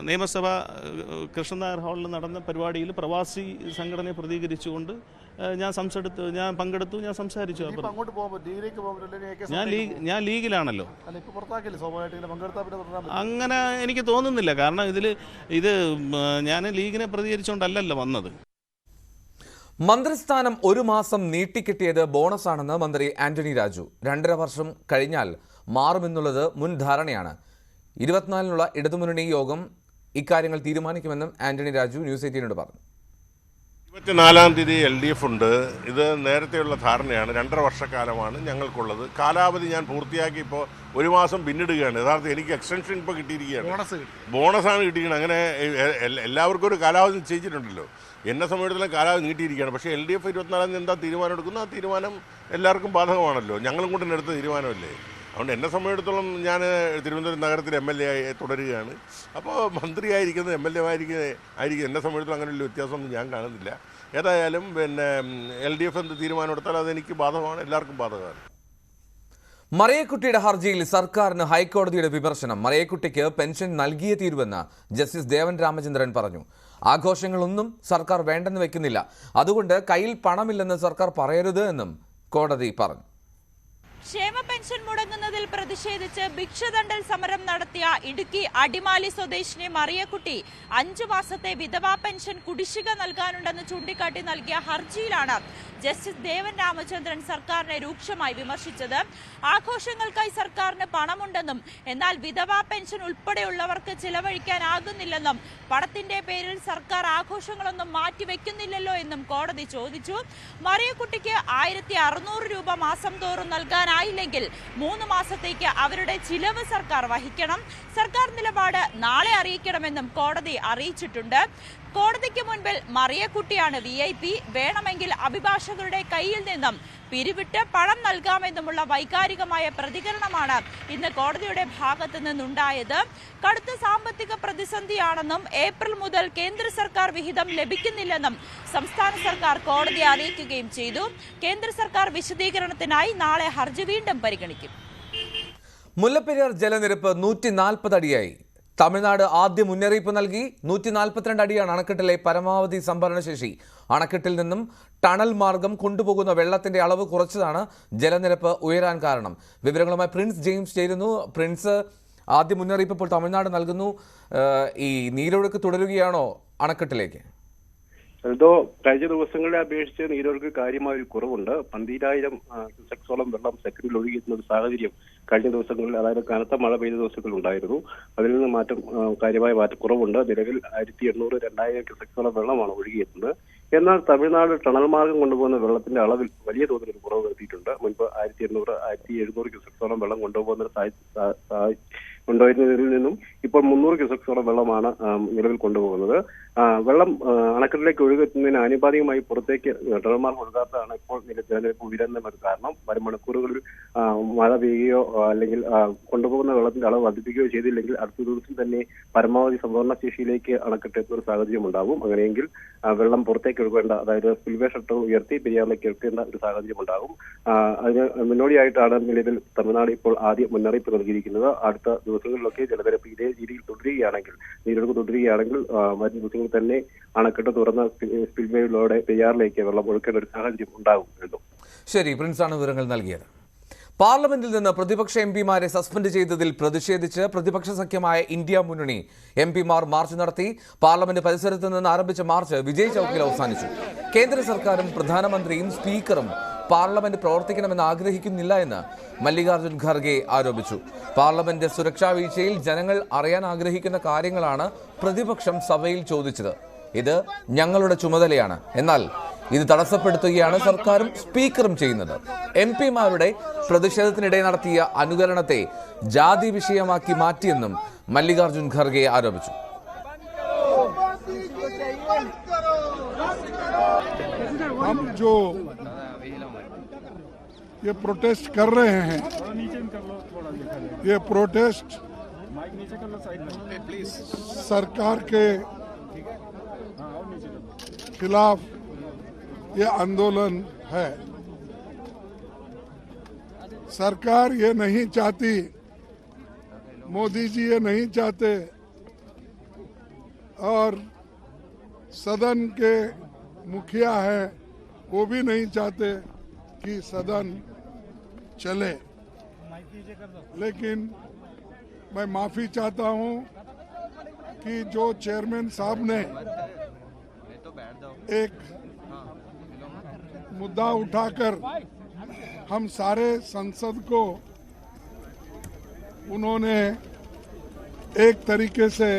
നിയമസഭ കൃഷ്ണനായർ ഹാളിൽ നടന്ന പരിപാടിയിൽ പ്രവാസി സംഘടനയെ പ്രതികരിച്ചുകൊണ്ട് ഞാൻ പങ്കെടുത്തു, ഞാൻ സംസാരിച്ചു. ഞാൻ ലീഗിലാണല്ലോ. അങ്ങനെ എനിക്ക് തോന്നുന്നില്ല, കാരണം ഇത് ഞാൻ ലീഗിനെ പ്രതികരിച്ചുകൊണ്ടല്ലല്ലോ വന്നത്. മന്ത്രിസ്ഥാനം 1 മാസം നീട്ടിക്കിട്ടിയത് ബോണസാണെന്ന് മന്ത്രി ആന്റണി രാജു. 2.5 വർഷം കഴിഞ്ഞാൽ മാറുമെന്നുള്ളത് മുൻ ധാരണയാണ്. 24-നുള്ള ഇടതുമുന്നണി യോഗം ഇക്കാര്യങ്ങൾ തീരുമാനിക്കുമെന്നും ആന്റണി രാജു ന്യൂസ് 18 പറഞ്ഞു. 24-ാം തീയതി LDF ഉണ്ട്. ഇത് നേരത്തെയുള്ള ധാരണയാണ്. 2.5 വർഷക്കാലമാണ് ഞങ്ങൾക്കുള്ളത്. കാലാവധി ഞാൻ പൂർത്തിയാക്കി ഇപ്പോൾ 1 മാസം പിന്നിടുകയാണ്. യഥാർത്ഥം എനിക്ക് എക്സ്റ്റൻഷൻ ഇപ്പോൾ കിട്ടിയിരിക്കുകയാണ്, ബോണസാണ് കിട്ടിയിരിക്കുന്നത്. അങ്ങനെ എല്ലാവർക്കും ഒരു കാലാവധി നിശ്ചയിച്ചിട്ടുണ്ടല്ലോ. എന്നെ സംബന്ധിച്ചിടത്തോളം കാലാവധി നീട്ടിയിരിക്കുകയാണ്. പക്ഷേ LDF 24-ാം തീയതി എന്താ തീരുമാനം എടുക്കുന്നു, ആ തീരുമാനം എല്ലാവർക്കും ബാധകമാണല്ലോ. ഞങ്ങളും കൂടെ എടുത്ത തീരുമാനമല്ലേ. അതുകൊണ്ട് എന്നെ സംബന്ധിച്ചിടത്തോളം ഞാൻ തിരുവനന്തപുരം നഗരത്തിൽ MLA ആയി തുടരുകയാണ്. അപ്പോൾ മന്ത്രിയായിരിക്കുന്നത് MLA ആയിരിക്കും. എന്നെ സംബന്ധിച്ചിടത്തോളം അങ്ങനെ വലിയ വ്യത്യാസമൊന്നും ഞാൻ കാണുന്നില്ല. ഏതായാലും LDF എന്ത് തീരുമാനം എടുത്താൽ അതെനിക്ക് ബാധകമാണ്, എല്ലാവർക്കും ബാധകമാണ്. മറിയക്കുട്ടിയുടെ ഹർജിയിൽ സർക്കാരിന് ഹൈക്കോടതിയുടെ വിമർശനം. മറിയക്കുട്ടിക്ക് പെൻഷൻ നൽകിയേ തീരുവെന്ന് ജസ്റ്റിസ് ദേവൻ രാമചന്ദ്രൻ പറഞ്ഞു. ആഘോഷങ്ങളൊന്നും സർക്കാർ വേണ്ടെന്ന് വെക്കുന്നില്ല, അതുകൊണ്ട് കയ്യിൽ പണമില്ലെന്ന് സർക്കാർ പറയരുത് എന്നും കോടതി പറഞ്ഞു. ക്ഷേമ പെൻഷൻ മുടങ്ങുന്നതിൽ പ്രതിഷേധിച്ച് ഭിക്ഷദണ്ഡൽ സമരം നടത്തിയ ഇടുക്കി അടിമാലി സ്വദേശിനി മറിയക്കുട്ടി 5 മാസത്തെ വിധവാ പെൻഷൻ കുടിശ്ശിക നൽകാനുണ്ടെന്ന് ചൂണ്ടിക്കാട്ടി നൽകിയ ഹർജിയിലാണ് ജസ്റ്റിസ് ദേവൻ രാമചന്ദ്രൻ സർക്കാരിനെ രൂക്ഷമായി വിമർശിച്ചത്. ആഘോഷങ്ങൾക്കായി സർക്കാരിന് പണമുണ്ടെന്നും എന്നാൽ വിധവാ പെൻഷൻ ഉൾപ്പെടെയുള്ളവർക്ക് ചിലവഴിക്കാനാകുന്നില്ലെന്നും പണത്തിന്റെ പേരിൽ സർക്കാർ ആഘോഷങ്ങളൊന്നും മാറ്റിവെക്കുന്നില്ലല്ലോ എന്നും കോടതി ചോദിച്ചു. മറിയക്കുട്ടിക്ക് 1600 രൂപ മാസം തോറും നൽകാനായില്ലെങ്കിൽ 3 മാസത്തേക്ക് അവരുടെ ചിലവ് സർക്കാർ വഹിക്കണം. സർക്കാർ നിലപാട് നാളെ അറിയിക്കണമെന്നും കോടതി അറിയിച്ചിട്ടുണ്ട്. കോടതിക്ക് മുൻപിൽ മറിയക്കുട്ടിയാണ് VIP. വേണമെങ്കിൽ അഭിഭാഷകരുടെ കയ്യിൽ നിന്നും പിരിവിട്ട് പണം നൽകാമെന്നുമുള്ള വൈകാരികമായ പ്രതികരണമാണ് ഇന്ന് കോടതിയുടെ ഭാഗത്തു നിന്നുണ്ടായത്. കടുത്ത സാമ്പത്തിക പ്രതിസന്ധിയാണെന്നും ഏപ്രിൽ മുതൽ കേന്ദ്ര സർക്കാർ വിഹിതം ലഭിക്കുന്നില്ലെന്നും സംസ്ഥാന സർക്കാർ കോടതിയെ അറിയിക്കുകയും ചെയ്തു. കേന്ദ്ര സർക്കാർ വിശദീകരണത്തിനായി നാളെ ഹർജി വീണ്ടും പരിഗണിക്കും. മുല്ലപ്പെരിയാർ ജലനിരപ്പ് 140 അടിയായി. തമിഴ്നാട് ആദ്യ മുന്നറിയിപ്പ് നൽകി. 142 അടിയാണ് അണക്കെട്ടിലെ പരമാവധി സംഭരണശേഷി. അണക്കെട്ടിൽ നിന്നും ടണൽ മാർഗം കൊണ്ടുപോകുന്ന വെള്ളത്തിന്റെ അളവ് കുറച്ചതാണ് ജലനിരപ്പ് ഉയരാൻ കാരണം. വിവരങ്ങളുമായി പ്രിൻസ് ജെയിംസ് ചേരുന്നു. പ്രിൻസ്, ആദ്യ മുന്നറിയിപ്പ് ഇപ്പോൾ തമിഴ്നാട് നൽകുന്നു. ഈ നീരൊഴുക്ക് തുടരുകയാണോ അണക്കെട്ടിലേക്ക്? എന്തോ കഴിഞ്ഞ ദിവസങ്ങളെ അപേക്ഷിച്ച് നീരൊഴുക്ക് കാര്യമായ ഒരു കുറവുണ്ട്. 12,000 ക്യൂസെക്സോളം വെള്ളം സെക്കൻഡിൽ ഒഴുകിയെത്തുന്ന ഒരു സാഹചര്യം കഴിഞ്ഞ ദിവസങ്ങളിൽ, അതായത് കനത്ത മഴ പെയ്ത ദിവസങ്ങളിൽ ഉണ്ടായിരുന്നു. അതിൽ നിന്ന് കാര്യമായ കുറവുണ്ട്. നിലവിൽ 1800-2000 ക്യൂസെക്സോളം വെള്ളമാണ് ഒഴുകിയെത്തുന്നത്. എന്നാൽ തമിഴ്നാട് ടണൽ മാർഗം കൊണ്ടുപോകുന്ന വെള്ളത്തിന്റെ അളവിൽ വലിയ തോതിൽ ഒരു കുറവ് വരുത്തിയിട്ടുണ്ട്. മുൻപ് 1800-1700 ക്യൂസെക്സോളം വെള്ളം കൊണ്ടുപോകുന്നതിൽ നിന്നും ഇപ്പോൾ 300 ക്യൂസെക്സോളം വെള്ളമാണ് നിലവിൽ കൊണ്ടുപോകുന്നത്. വെള്ളം അണക്കെട്ടിലേക്ക് ഒഴുകുന്നതിന് ആനുപാതികമായി പുറത്തേക്ക് ടണൽ മാർഗം ഒഴുകാത്തതാണ് ഇപ്പോൾ ജലനിരപ്പ് ഉയരുന്ന ഒരു കാരണം. വരും മണിക്കൂറുകളിൽ മഴ പെയ്യുകയോ അല്ലെങ്കിൽ കൊണ്ടുപോകുന്ന വെള്ളത്തിന്റെ അളവ് വർദ്ധിപ്പിക്കുകയോ ചെയ്തില്ലെങ്കിൽ അടുത്ത ദിവസം തന്നെ പരമാവധി സംഭരണ ശേഷിയിലേക്ക് അണക്കെട്ട് എത്തുന്ന ഒരു സാഹചര്യം ഉണ്ടാകും. അങ്ങനെയെങ്കിൽ വെള്ളം പുറത്തേക്ക് ഒഴുകേണ്ട, അതായത് സ്പിൽവേ ഷട്ടർ ഉയർത്തി പെരിയാറിലേക്ക് എടുക്കേണ്ട ഒരു സാഹചര്യം ഉണ്ടാകും. അതിന് മുന്നോടിയായിട്ടാണ് നിലവിൽ തമിഴ്നാട് ഇപ്പോൾ ആദ്യം മുന്നറിയിപ്പ് നൽകിയിരിക്കുന്നത്. അടുത്ത ദിവസങ്ങളിലൊക്കെ ജലനിരപ്പ് ഇതേ രീതിയിൽ തുടരുകയാണെങ്കിൽ, നീരൊഴുക്ക് തുടരുകയാണെങ്കിൽ വരും ദിവസങ്ങളിൽ തന്നെ അണക്കെട്ട് തുറന്ന സ്പിൽവേയിലൂടെ പെരിയാറിലേക്ക് വെള്ളം ഒഴുക്കേണ്ട ഒരു സാഹചര്യം ഉണ്ടാകും. ശരി, പ്രിൻസാണ് വിവരങ്ങൾ നൽകിയത്. പാർലമെന്റിൽ നിന്ന് പ്രതിപക്ഷ എംപിമാരെ സസ്പെൻഡ് ചെയ്തതിൽ പ്രതിഷേധിച്ച് പ്രതിപക്ഷ സഖ്യമായ ഇന്ത്യ മുന്നണി എംപിമാർ മാർച്ച് നടത്തി. പാർലമെന്റ് പരിസരത്ത് നിന്ന് ആരംഭിച്ച മാർച്ച് വിജയ് ചൌക്കിൽ അവസാനിച്ചു. കേന്ദ്ര സർക്കാരും പ്രധാനമന്ത്രിയും സ്പീക്കറും പാർലമെന്റ് പ്രവർത്തിക്കണമെന്ന് ആഗ്രഹിക്കുന്നില്ല എന്ന് മല്ലികാർജ്ജുൻ ഖാർഗെ ആരോപിച്ചു. പാർലമെന്റ് സുരക്ഷാ വീഴ്ചയിൽ ജനങ്ങൾ അറിയാൻ ആഗ്രഹിക്കുന്ന കാര്യങ്ങളാണ് പ്രതിപക്ഷം സഭയിൽ ചോദിച്ചത്. ഇത് ഞങ്ങളുടെ ചുമതലയാണ്. എന്നാൽ ഇത് തടസ്സപ്പെടുത്തുകയാണ് സർക്കാരും സ്പീക്കറും ചെയ്യുന്നത്. എംപിമാരുടെ പ്രതിഷേധത്തിനിടെ നടത്തിയ അനുകരണത്തെ ജാതി വിഷയമാക്കി മാറ്റിയെന്നും മല്ലികാർജ്ജുൻ ഖാർഗെ ആരോപിച്ചു. हम जो ये प्रोटेस्ट कर रहे हैं, ये प्रोटेस्ट सरकार के खिलाफ ये आंदोलन है. सरकार ये नहीं चाहती, मोदी जी ये नहीं चाहते और सदन के मुखिया है वो भी नहीं चाहते कि सदन चले. लेकिन मैं माफी चाहता हूं कि जो चेयरमैन साहब ने एक मुद्दा उठाकर हम सारे संसद को उन्होंने एक तरीके से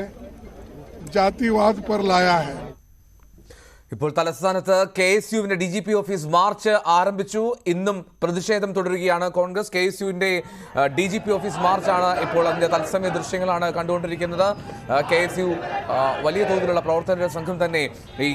जातिवाद पर लाया है. ഇപ്പോൾ തലസ്ഥാനത്ത് KSUവിന്റെ DGP ഓഫീസ് മാർച്ച് ആരംഭിച്ചു. ഇന്നും പ്രതിഷേധം തുടരുകയാണ് കോൺഗ്രസ്. KSUവിന്റെ DGP ഓഫീസ് മാർച്ചാണ് ഇപ്പോൾ. അതിന്റെ തത്സമയ ദൃശ്യങ്ങളാണ് കണ്ടുകൊണ്ടിരിക്കുന്നത്. KSU വലിയ തോതിലുള്ള പ്രവർത്തകരുടെ സംഘം തന്നെ ഈ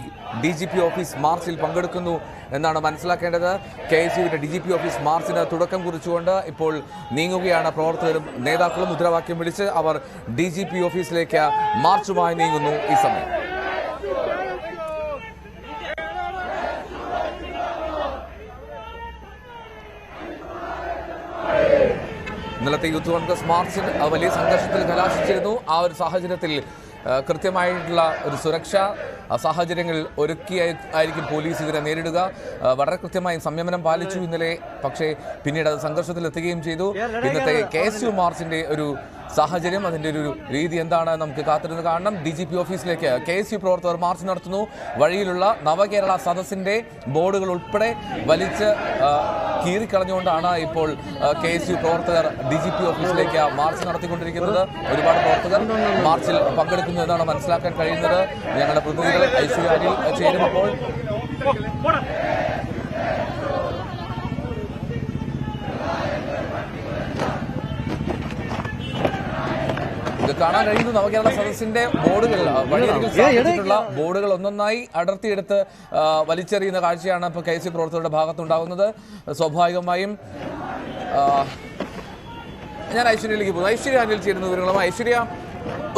DGP ഓഫീസ് മാർച്ചിൽ പങ്കെടുക്കുന്നു എന്നാണ് മനസ്സിലാക്കേണ്ടത്. KSUവിന്റെ DGP ഓഫീസ് മാർച്ചിന് തുടക്കം കുറിച്ചുകൊണ്ട് ഇപ്പോൾ നീങ്ങുകയാണ് പ്രവർത്തകരും നേതാക്കളും. മുദ്രാവാക്യം വിളിച്ച് അവർ DGP ഓഫീസിലേക്ക് മാർച്ചുമായി നീങ്ങുന്നു ഈ സമയം. ഇന്നലത്തെ യൂത്ത് കോൺഗ്രസ് മാർച്ചിൽ വലിയ സംഘർഷത്തിൽ കലാശിച്ചിരുന്നു. ആ ഒരു സാഹചര്യത്തിൽ കൃത്യമായിട്ടുള്ള ഒരു സുരക്ഷാ സാഹചര്യങ്ങൾ ഒരുക്കിയായിരിക്കും പോലീസ് ഇതിനെ നേരിടുക. വളരെ കൃത്യമായി സംയമനം പാലിച്ചു ഇന്നലെ. പക്ഷേ പിന്നീട് അത് സംഘർഷത്തിലെത്തുകയും ചെയ്തു. ഇന്നത്തെ KSU മാർച്ചിന്റെ ഒരു സാഹചര്യം, അതിൻ്റെ ഒരു രീതി എന്താണ് നമുക്ക് കാത്തിരുന്ന് കാണണം. DGP ഓഫീസിലേക്ക് KSU പ്രവർത്തകർ മാർച്ച് നടത്തുന്നു. വഴിയിലുള്ള നവകേരള സദസ്സിന്റെ ബോർഡുകൾ ഉൾപ്പെടെ വലിച്ച് കീറിക്കളഞ്ഞുകൊണ്ടാണ് ഇപ്പോൾ KSU പ്രവർത്തകർ DGP ഓഫീസിലേക്ക് മാർച്ച് നടത്തിക്കൊണ്ടിരിക്കുന്നത്. ഒരുപാട് പ്രവർത്തകർ മാർച്ചിൽ പങ്കെടുക്കുന്നു എന്നാണ് മനസ്സിലാക്കാൻ കഴിയുന്നത്. ഞങ്ങളുടെ പ്രതിനിധികൾ ഐശ്വര്യാനിൽ ചേരുമ്പോൾ ഇത് കാണാൻ കഴിയുന്നു. നവകേരള സദസ്സിന്റെ ബോർഡുകൾ, വഴിയരികിൽ സ്ഥാപിച്ചിട്ടുള്ള ബോർഡുകൾ ഒന്നൊന്നായി അടർത്തിയെടുത്ത് വലിച്ചെറിയുന്ന കാഴ്ചയാണ് ഇപ്പോൾ KSU പ്രവർത്തകരുടെ ഭാഗത്തുണ്ടാകുന്നത്. സ്വാഭാവികമായും ഞാൻ ഐശ്വര്യയിലേക്ക് പോകുന്നു. ഐശ്വര്യ അനിൽ ചേരുന്ന വിവരങ്ങളുമായി. ഐശ്വര്യ,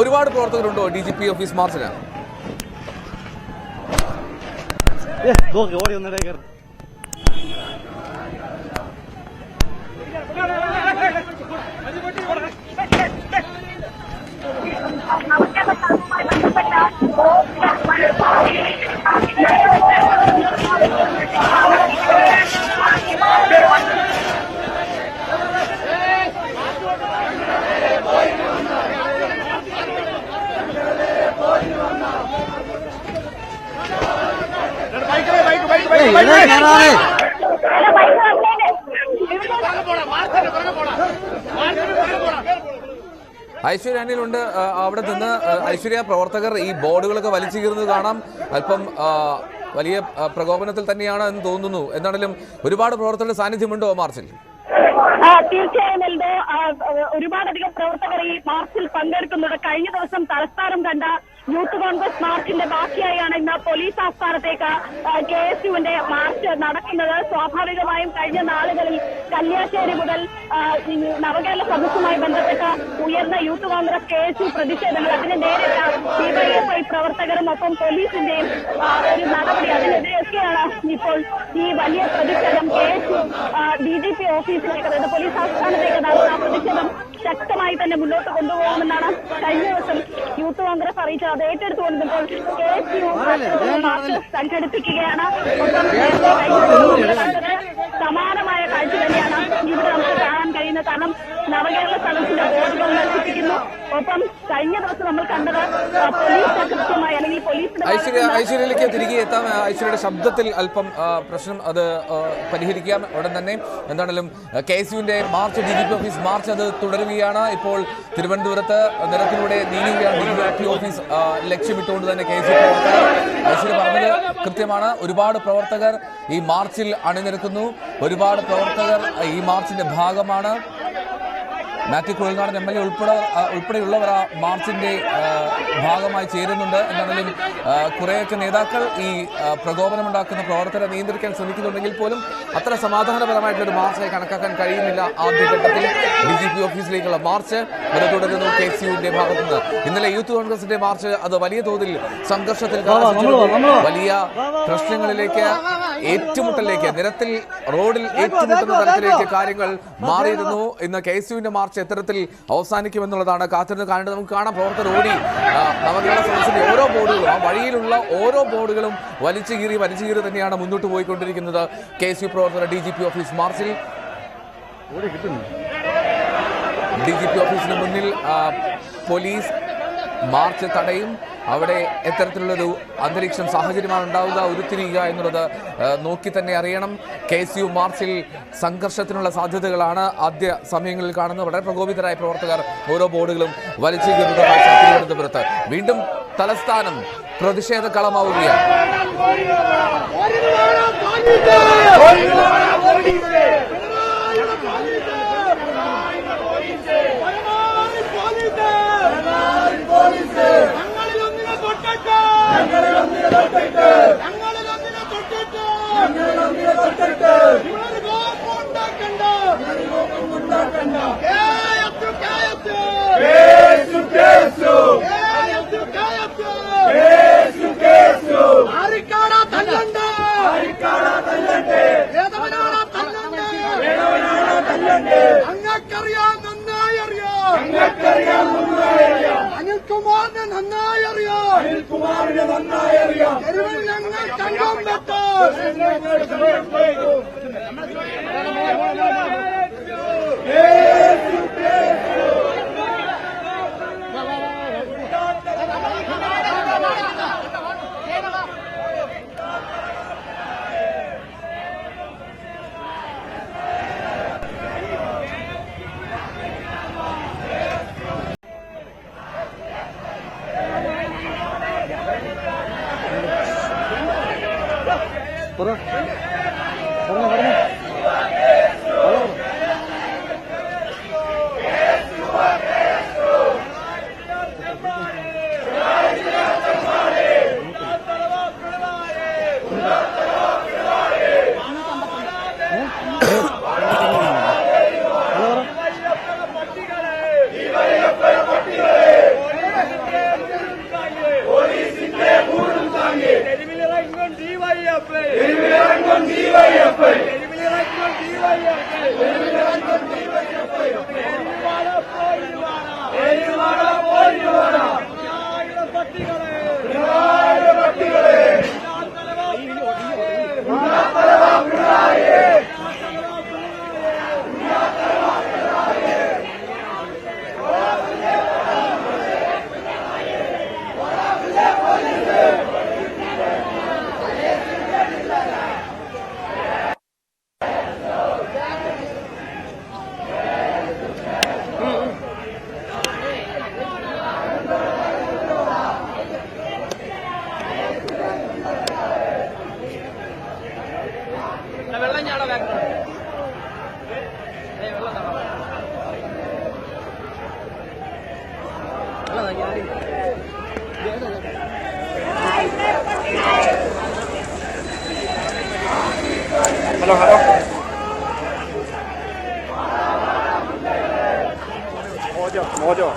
ഒരുപാട് പ്രവർത്തകരുണ്ടോ DGP ഓഫീസ് മാർച്ചിന്? ഐശ്വര്യ അനിലുണ്ട് അവിടെ നിന്ന്. ഐശ്വര്യ, പ്രവർത്തകർ ഈ ബോർഡുകളൊക്കെ വലിച്ചു കീറുന്നത് കാണാം. അല്പം വലിയ പ്രകോപനത്തിൽ തന്നെയാണ് എന്ന് തോന്നുന്നു. എന്താണെങ്കിലും ഒരുപാട് പ്രവർത്തകരുടെ സാന്നിധ്യമുണ്ടോ മാർച്ചിൽ? തീർച്ചയായും എൽദോ, ഒരുപാടധികം പ്രവർത്തകർ ഈ മാർച്ചിൽ പങ്കെടുക്കുന്നുണ്ട്. കഴിഞ്ഞ ദിവസം തലസ്ഥാനം കണ്ട യൂത്ത് കോൺഗ്രസ് മാർച്ചിന്റെ ബാക്കിയായാണ് ഇന്ന് പോലീസ് ആസ്ഥാനത്തേക്ക് KSUവിന്റെ മാർച്ച് നടക്കുന്നത്. സ്വാഭാവികമായും കഴിഞ്ഞ നാളുകളിൽ കല്യാശ്ശേരി മുതൽ നവകേരള സദസ്സുമായി ബന്ധപ്പെട്ട ഉയർന്ന യൂത്ത് കോൺഗ്രസ് KSU പ്രതിഷേധങ്ങൾ, അതിനെ നേരിട്ട DYFI പ്രവർത്തകരും ഒപ്പം പോലീസിന്റെയും ഒരു നടപടി, അതിനെതിരെയൊക്കെയാണ് ഇപ്പോൾ ഈ വലിയ പ്രതിഷേധം. KSU DGP ഓഫീസിലേക്ക്, അതായത് പോലീസ് ആസ്ഥാനത്തേക്ക് നടന്ന പ്രതിഷേധം ശക്തമായി തന്നെ മുന്നോട്ട് കൊണ്ടുപോകുമെന്നാണ് കഴിഞ്ഞ ദിവസം യൂത്ത് കോൺഗ്രസ് അറിയിച്ചത്. അത് ഏറ്റെടുത്തുകൊണ്ടിപ്പോൾ KSU മാർച്ച് സംഘടിപ്പിക്കുകയാണ്. സമാനമായ കാഴ്ച തന്നെയാണ് ഇവിടെ നമുക്ക് കാണാൻ പറയുന്നത്. കാരണം നവകേരള സദസ്സിന്റെ ബോർഡുകൾ നശിപ്പിക്കുന്നു. ഒപ്പം കഴിഞ്ഞ ദിവസം നമ്മൾ കണ്ടത് പോലീസ് കൃത്യമായി അല്ലെങ്കിൽ പോലീസിന്റെ ഐശ്വര്യയിലേക്ക് തിരികെ എത്താം. ഐശ്വര്യയുടെ ശബ്ദത്തിൽ അല്പം പ്രശ്നം, അത് പരിഹരിക്കാം ഉടൻ തന്നെ. എന്താണെങ്കിലും KSUവിന്റെ മാർച്ച്, DGP ഓഫീസ് മാർച്ച് അത് തുടരുകയാണ്. ഇപ്പോൾ തിരുവനന്തപുരത്ത് നിരത്തിലൂടെ നീങ്ങുകയാണ്. DGP ഓഫീസ് ലക്ഷ്യമിട്ടുകൊണ്ട് തന്നെ KSU പ്രവർത്തകർ, ഐശ്വര്യ പറഞ്ഞത് കൃത്യമാണ്, ഒരുപാട് പ്രവർത്തകർ ഈ മാർച്ചിൽ അണിനിരക്കുന്നു. ഒരുപാട് പ്രവർത്തകർ ഈ മാർച്ചിന്റെ ഭാഗമാണ്. മാത്യു കുഴൽനാടൻ MLA ഉൾപ്പെടെയുള്ളവർ ആ മാർച്ചിന്റെ ഭാഗമായി ചേരുന്നുണ്ട്. എന്താണെങ്കിലും കുറേയൊക്കെ നേതാക്കൾ ഈ പ്രകോപനമുണ്ടാക്കുന്ന പ്രവർത്തകരെ നിയന്ത്രിക്കാൻ ശ്രമിക്കുന്നുണ്ടെങ്കിൽ പോലും അത്ര സമാധാനപരമായിട്ടൊരു മാർച്ചായി കണക്കാക്കാൻ കഴിയുന്നില്ല. ആദ്യഘട്ടത്തിൽ DGP ഓഫീസിലേക്കുള്ള മാർച്ച് അത് തുടരുന്നു KSUവിന്റെ ഭാഗത്തുനിന്ന്. ഇന്നലെ യൂത്ത് കോൺഗ്രസിന്റെ മാർച്ച് അത് വലിയ തോതിൽ സംഘർഷത്തിൽ വലിയ പ്രശ്നങ്ങളിലേക്ക്, ഏറ്റുമുട്ടലിലേക്ക്, നിരത്തിൽ റോഡിൽ ഏറ്റുമുട്ടുന്ന തരത്തിലേക്ക് കാര്യങ്ങൾ മാറിയിരുന്നു. ഇന്ന് KSUവിന്റെ മാർച്ച് എത്തരത്തിൽ അവസാനിക്കുമെന്നുള്ളതാണ് കാത്തിരുന്ന് കാണേണ്ടത്. നമുക്ക് കാണാം, പ്രവർത്തകർ ഓടി നവകേരള സദസ്സിന്റെ ഓരോ ബോർഡുകളും, ആ വഴിയിലുള്ള ഓരോ ബോർഡുകളും വലിച്ചു കീറി തന്നെയാണ് മുന്നോട്ട് പോയിക്കൊണ്ടിരിക്കുന്നത്. KSU പ്രവർത്തകർ DGP ഓഫീസ് മാർച്ചിൽ, DGP ഓഫീസിന് മുന്നിൽ പോലീസ് മാർച്ച് തടയും. അവിടെ എത്തരത്തിലുള്ളൊരു അന്തരീക്ഷം, സാഹചര്യമാണ് ഉണ്ടാവുക, ഉരുത്തിരിയുക എന്നുള്ളത് നോക്കി തന്നെ അറിയണം. KSU മാർച്ചിൽ സംഘർഷത്തിനുള്ള സാധ്യതകളാണ് ആദ്യ സമയങ്ങളിൽ കാണുന്നത്. വളരെ പ്രകോപിതരായ പ്രവർത്തകർ ഓരോ ബോർഡുകളും വലിച്ചു കീറുന്നതായി തിരുവനന്തപുരത്ത്. വീണ്ടും തലസ്ഥാനം പ്രതിഷേധ കളമാവുകയാണ്. അനിൽകുമാറിനെ നന്നായി അറിയാം. തെരുവിൽ ഞങ്ങൾ തങ്കം വെട്ട്. മോജോ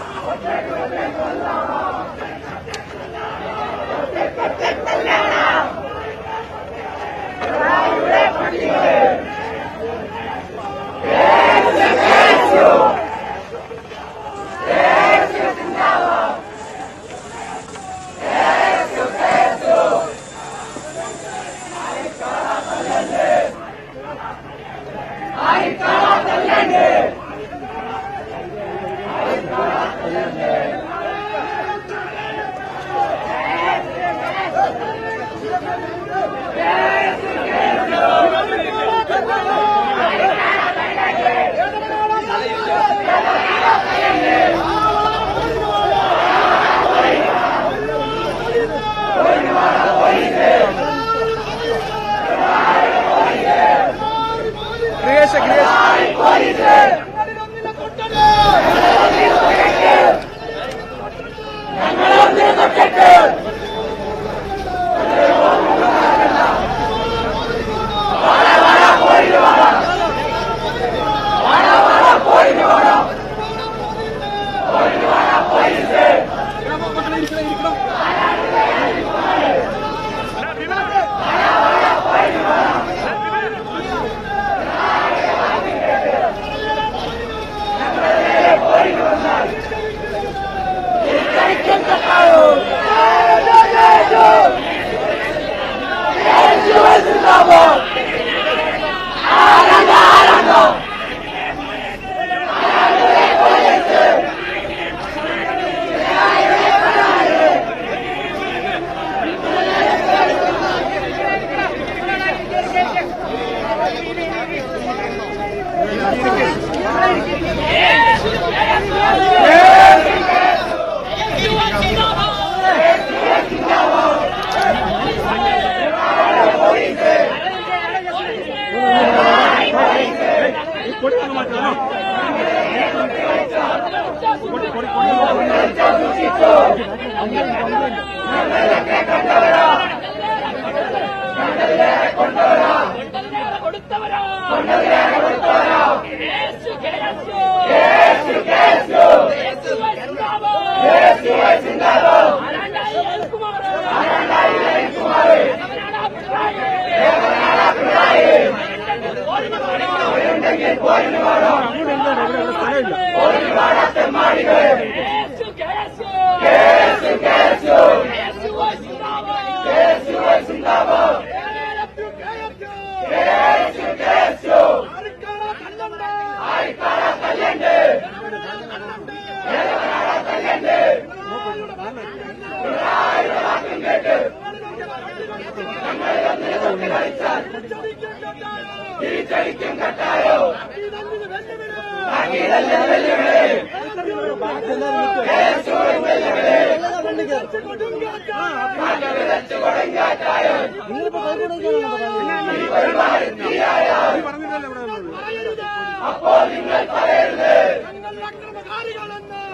അപ്പോൾ നിങ്ങൾ പറയരുത്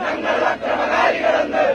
ഞങ്ങൾ അക്രമകാരികളെന്ന്.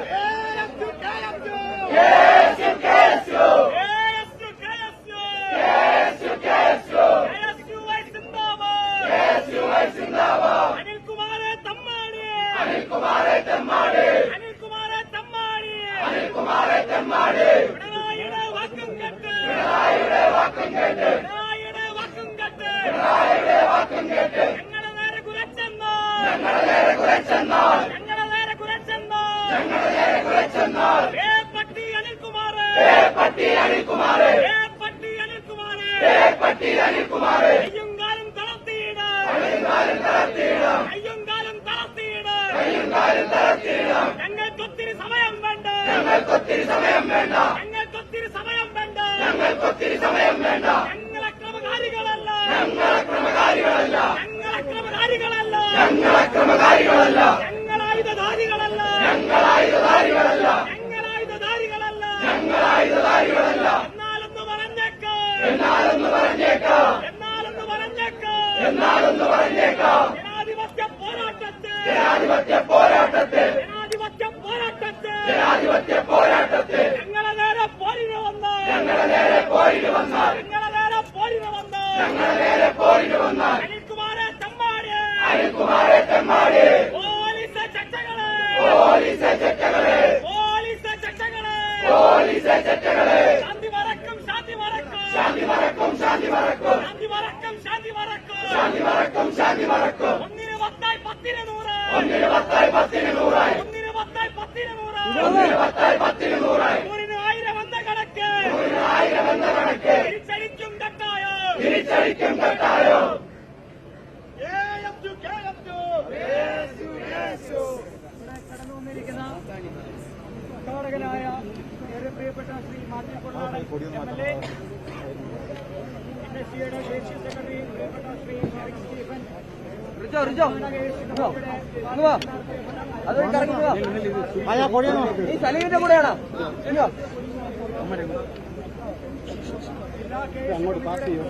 അങ്ങോട്ട് പാസ് ചെയ്യോ?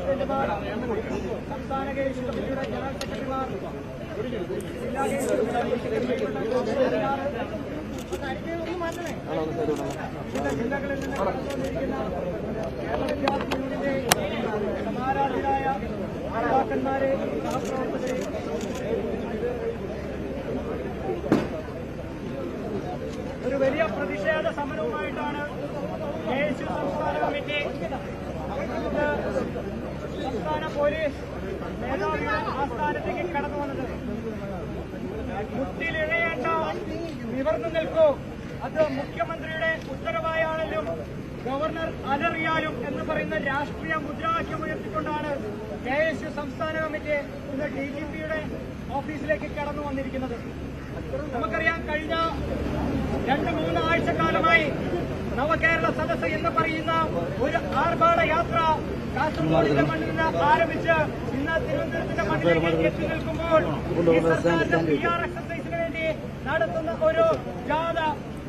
ഒരു വലിയ പ്രതിഷേധ സമരവുമായിട്ടാണ് സംസ്ഥാന കമ്മിറ്റി സംസ്ഥാന പോലീസ് മേധാവിയുടെ ആസ്ഥാനത്തേക്ക് കടന്നു വന്നത്. മുട്ടിലിഴയേണ്ട നിവർന്നു നിൽക്കൂ, അത് മുഖ്യമന്ത്രിയുടെ ഉത്തരവായാലും ഗവർണർ അലറിയാലും എന്ന് പറയുന്ന രാഷ്ട്രീയ മുദ്രാവാക്യം ഉയർത്തിക്കൊണ്ടാണ് KSU സംസ്ഥാന കമ്മിറ്റി ഇന്ന് DGPയുടെ ഓഫീസിലേക്ക് കടന്നു വന്നിരിക്കുന്നത്. നമുക്കറിയാം, കഴിഞ്ഞ 2-3 ആഴ്ചക്കാലമായി നവകേരള സദസ്സ് എന്ന് പറയുന്ന ഒരു ആർഭാട യാത്ര കാസർഗോഡിന്റെ മണ്ണിൽ നിന്ന് ആരംഭിച്ച് ഇന്ന് തിരുവനന്തപുരത്തിന്റെ മണ്ണിലേക്ക് എത്തി നിൽക്കുമ്പോൾ ഈ സർക്കാരിന്റെ PR എക്സസൈസിന് വേണ്ടി നടത്തുന്ന ഒരു ജാഥ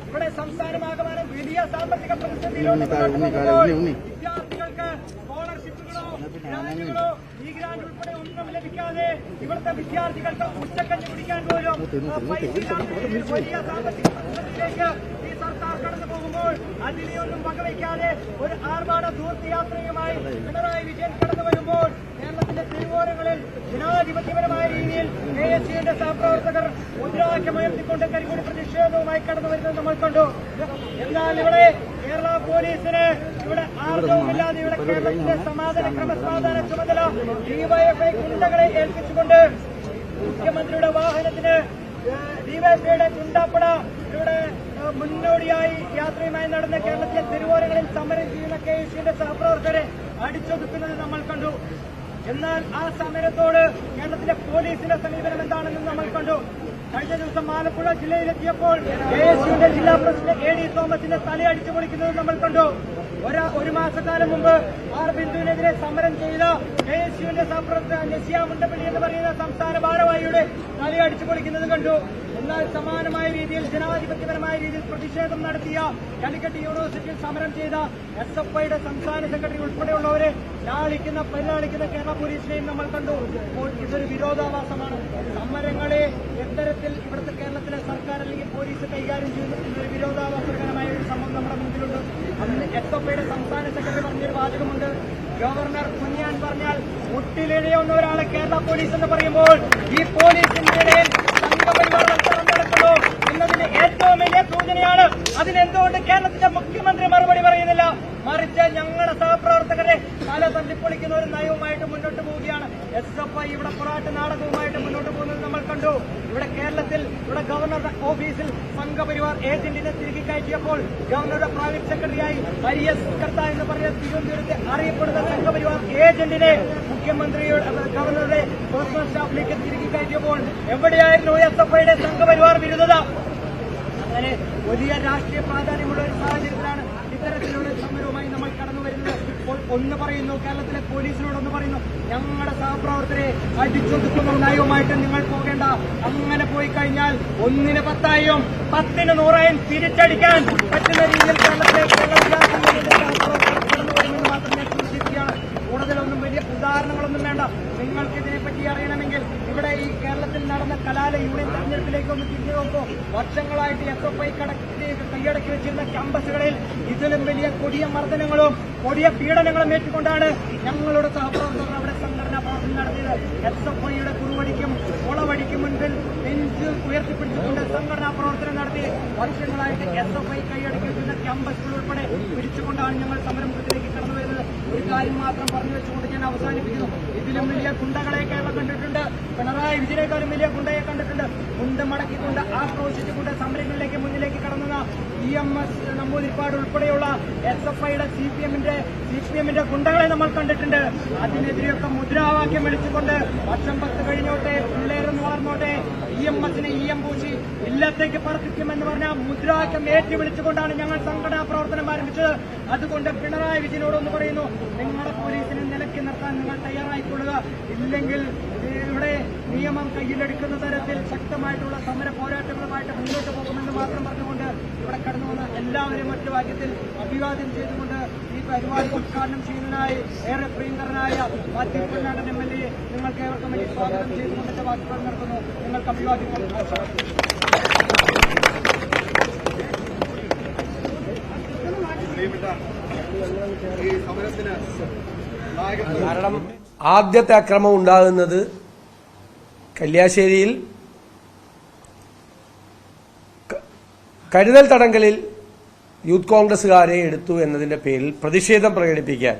ഇവിടെ സംസ്ഥാനമാകമാനം വലിയ സാമ്പത്തിക പ്രതിസന്ധിയിലോട്ട് വിദ്യാർത്ഥികൾക്ക് സ്കോളർഷിപ്പുകളോ ഗ്രാന്റുകളോ ഈ സ്റ്റാൻഡ് ഉൾപ്പെടെ ഒന്നും ലഭിക്കാതെ ഇവിടുത്തെ വിദ്യാർത്ഥികൾക്ക് ഉച്ചക്കഞ്ഞി കുടിക്കാൻ പോലും വലിയ സാമ്പത്തിക പ്രതിസന്ധിയിലേക്ക് ഈ സർക്കാർ കടന്നു പോകുമ്പോൾ അതിനെയൊന്നും വകവയ്ക്കാതെ ഒരു ആർഭാട ദൂരയാത്രയുമായി പിണറായി വിജയൻ കടന്നു വരുമ്പോൾ കേരളത്തിന്റെ തെരുവോരങ്ങളിൽ ജനാധിപത്യപരമായ രീതിയിൽ KSUവിന്റെ സഹപ്രവർത്തകർ മുദ്രാവാക്യമുയർത്തിക്കൊണ്ട് കരിങ്കൊടി പ്രതിഷേധവുമായി കടന്നു വരുന്നത് നമ്മൾ കണ്ടു. എന്നാൽ ഇവിടെ കേരള പോലീസിന് ഇവിടെ ആർജവുമില്ലാതെ ഇവിടെ കേരളത്തിന്റെ ക്രമസമാധാന ചുമതല ഡിവൈഎഫ്ഐ ഗുണ്ടകളെ ഏൽപ്പിച്ചുകൊണ്ട് മുഖ്യമന്ത്രിയുടെ വാഹനത്തിന് ഡിവൈഎഫ്ഐയുടെ ഗുണ്ടാപ്പട ഇവിടെ മുന്നോടിയായി യാത്രയുമായി നടന്ന കേരളത്തിലെ തെരുവോരങ്ങളിൽ സമരം ചെയ്യുന്ന KSUവിന്റെ സഹപ്രവർത്തകരെ അടിച്ചൊതുക്കുന്നത് നമ്മൾ കണ്ടു. എന്നാൽ ആ സമരത്തോട് കേരളത്തിലെ പോലീസിന്റെ സമീപനം എന്താണെന്ന് നമ്മൾ കണ്ടു. കഴിഞ്ഞ ദിവസം ആലപ്പുഴ ജില്ലയിലെത്തിയപ്പോൾ KSUവിന്റെ ജില്ലാ പ്രസിഡന്റ് AD തോമസിന്റെ തലയടിച്ചു പൊളിക്കുന്നത് നമ്മൾ കണ്ടു. ഒരു മാസക്കാലം മുമ്പ് ആർ ബിന്ദുവിനെതിരെ സമരം ചെയ്ത KSUവിന്റെ സഹപ്രവർത്തക നസിയ മുണ്ടപ്പള്ളി എന്ന് പറയുന്ന സംസ്ഥാന ഭാരവാഹിയുടെ തലയടിച്ചു പൊളിക്കുന്നത് കണ്ടു. എന്നാൽ സമാനമായ രീതിയിൽ ജനാധിപത്യപരമായ രീതിയിൽ പ്രതിഷേധം നടത്തിയ കാലിക്കറ്റ് യൂണിവേഴ്സിറ്റിയിൽ സമരം ചെയ്ത SFIയുടെ സംസ്ഥാന സെക്രട്ടറി ഉൾപ്പെടെയുള്ളവരെ പരിലാളിക്കുന്ന കേരള പോലീസിനെയും നമ്മൾ കണ്ടു. അപ്പോൾ ഇതൊരു വിരോധാഭാസമാണ്. സമരങ്ങളെ എത്തരത്തിൽ ഇവിടുത്തെ കേരളത്തിലെ സർക്കാർ അല്ലെങ്കിൽ പോലീസ് കൈകാര്യം ചെയ്യുന്നു എന്നൊരു വിരോധാഭാസകരമായ ഒരു സംഭവം നമ്മുടെ മുമ്പിലുണ്ട്. അന്ന് SFIയുടെ സംസ്ഥാന സെക്രട്ടറി പറഞ്ഞൊരു വാചകമുണ്ട്. ഗവർണർ കുഞ്ഞാൻ പറഞ്ഞാൽ മുട്ടിലിഴയുന്ന ഒരാളെ കേരള പോലീസ് എന്ന് പറയുമ്പോൾ ഈ പോലീസിന്റെ ഇടയിൽ സംഘപരിവാർ നടക്കുന്നു എന്നതിന് ഏറ്റവും വലിയ സൂചനയാണ്. അതിനെന്തുകൊണ്ട് കേരളത്തിന്റെ മുഖ്യമന്ത്രി മറുപടി പറയുന്നില്ല? മറിച്ച് ഞങ്ങളുടെ സഹപ്രവർത്തകരെ തല തല്ലിപ്പൊളിക്കുന്ന ഒരു നയവുമായിട്ട് മുന്നോട്ട് പോവുകയാണ്. SFI ഇവിടെ പൊറാട്ട് നാടകവുമായിട്ട് മുന്നോട്ട് പോകുന്നത് നമ്മൾ കണ്ടു. ഇവിടെ കേരളത്തിൽ ഇവിടെ ഗവർണറുടെ ഓഫീസിൽ സംഘപരിവാർ ഏജന്റിനെ തിരികെ കയറ്റിയപ്പോൾ ഗവർണറുടെ പ്രൈവറ്റ് സെക്രട്ടറിയായി IS കർത്ത എന്ന് പറയുന്ന തിരുവനന്തപുരത്തെ അറിയപ്പെടുന്ന സംഘപരിവാർ ഏജന്റിനെ മുഖ്യമന്ത്രിയുടെ ഗവർണറുടെ പേഴ്സണൽ സ്റ്റാഫിലേക്ക് തിരികെ കയറ്റിയപ്പോൾ എവിടെയായിരുന്നു SFIയുടെ സംഘപരിവാർ വിരുദ്ധത? അങ്ങനെ വലിയ രാഷ്ട്രീയ പ്രാധാന്യമുള്ള ഒരു സാഹചര്യത്തിലാണ് ഇത്തരത്തിലുള്ള സമരവുമായി നമ്മൾ കടന്നു വരുന്നത്. ഇപ്പോൾ ഒന്ന് പറയുന്നു, കേരളത്തിലെ പോലീസിനോടൊന്ന് പറയുന്നു, ഞങ്ങളുടെ സഹപ്രവർത്തകരെ അടിച്ചൊതുക്കുന്ന നയവുമായിട്ട് നിങ്ങൾ പോകേണ്ട. അങ്ങനെ പോയി കഴിഞ്ഞാൽ 1-ന് 10,000 10-ന് 100,000 തിരിച്ചടിക്കാൻ പറ്റുന്ന രീതിയിൽ കേരളത്തിലെ സഹപ്രവർത്തകർ കടന്നു വരുമെന്ന് മാത്രമേ സൂചിപ്പിക്കുകയാണ്. കൂടുതലൊന്നും വലിയ ഉദാഹരണങ്ങളൊന്നും വേണ്ട. നിങ്ങൾക്ക് ഇതിനെപ്പറ്റി അറിയണമെങ്കിൽ ഇവിടെ ഈ കേരളത്തിൽ നടന്ന കലാലയ യൂണിയൻ തെരഞ്ഞെടുപ്പിലേക്ക് ഒന്ന് തിരിഞ്ഞു നോക്കൂ. വർഷങ്ങളായിട്ട് SFI കൈയടക്കി വെച്ചിരുന്ന ക്യാമ്പസുകളിൽ ഇതിലും വലിയ കൊടിയ മർദ്ദനങ്ങളും കൊടിയ പീഡനങ്ങളും ഏറ്റുകൊണ്ടാണ് ഞങ്ങളുടെ സഹപ്രവർത്തകർ അവിടെ സംഘടനാ പ്രവർത്തനം നടത്തിയത്. SFIയുടെ കുറുവടിക്കും കുളവടിക്കും മുൻപിൽ നെഞ്ച് ഉയർത്തിപ്പിടിച്ചുകൊണ്ട് സംഘടനാ പ്രവർത്തനം നടത്തി വർഷങ്ങളായിട്ട് SFI കൈയടക്കി വെച്ചിരുന്ന ക്യാമ്പസുകൾ ഉൾപ്പെടെ പിടിച്ചുകൊണ്ടാണ് ഞങ്ങൾ സമരമുഖത്തിലേക്ക് കടന്നു വരുന്നത്. ഒരു കാര്യം മാത്രം പറഞ്ഞു വെച്ചുകൊണ്ട് ഞാൻ അവസാനിപ്പിക്കുന്നു. ഇതിലും വലിയ ഗുണ്ടകളെ കേരളം കണ്ടിട്ടുണ്ട്. പിണറായി വിജയനേക്കാളും വലിയ ഗുണ്ടയെ കണ്ടിട്ടുണ്ട്. ഗുണ്ട മടക്കിക്കൊണ്ട് ആക്രോശിച്ചുകൊണ്ട് സമരങ്ങളിലേക്ക് മുന്നിലേക്ക് കടന്ന EMS നമ്പൂതിരിപ്പാട് ഉൾപ്പെടെയുള്ള SFIയുടെ CPMന്റെ ഗുണ്ടകളെ നമ്മൾ കണ്ടിട്ടുണ്ട്. അതിനെതിരെയൊക്കെ മുദ്രാവാക്യം വിളിച്ചുകൊണ്ട് വർഷം 10 കഴിഞ്ഞോട്ടെ, പിള്ളേരെന്ന് വളർന്നോട്ടെ, EMSനെ EM പൂശി ഇല്ലത്തേക്ക് പറപ്പിക്കുമെന്ന് പറഞ്ഞ മുദ്രാവാക്യം ഏറ്റു വിളിച്ചുകൊണ്ടാണ് ഞങ്ങൾ സംഘടനാ പ്രവർത്തനം ആരംഭിച്ചത്. അതുകൊണ്ട് പിണറായി വിജയനോടൊന്ന് പറയുന്നു, നിങ്ങളുടെ പോലീസിനെ നിലയ്ക്ക് നിർത്താൻ നിങ്ങൾ തയ്യാറായിക്കൊള്ളുക. ഇല്ലെങ്കിൽ ഇവിടെ നിയമം കയ്യിലെടുക്കുന്ന തരത്തിൽ ശക്തമായിട്ടുള്ള സമര പോരാട്ടങ്ങളുമായിട്ട് മുന്നോട്ട് പോകുമെന്ന് മാത്രം പറഞ്ഞുകൊണ്ട് ഇവിടെ കടന്നു വന്ന എല്ലാവരും ഒറ്റ വാക്യത്തിൽ അഭിവാദ്യം ചെയ്തുകൊണ്ട് ഈ പരിപാടി ഉദ്ഘാടനം ചെയ്യുന്നതിനായി ഏറെ പ്രിയങ്കരനായ മാത്യു പൊന്നാടൻ MLA നിങ്ങൾക്ക് ഏവർക്കും വേണ്ടി സ്വാഗതം ചെയ്തുകൊണ്ട് എന്റെ വാക്കുകൾ നടത്തുന്നു. നിങ്ങൾക്ക് അഭിവാദ്യങ്ങൾ. കാരണം ആദ്യത്തെ അക്രമം ഉണ്ടാകുന്നത് കല്യാശ്ശേരിയിൽ കരുതൽ തടങ്കലിൽ യൂത്ത് കോൺഗ്രസുകാരെ എടുത്തു എന്നതിന്റെ പേരിൽ പ്രതിഷേധം പ്രകടിപ്പിക്കാൻ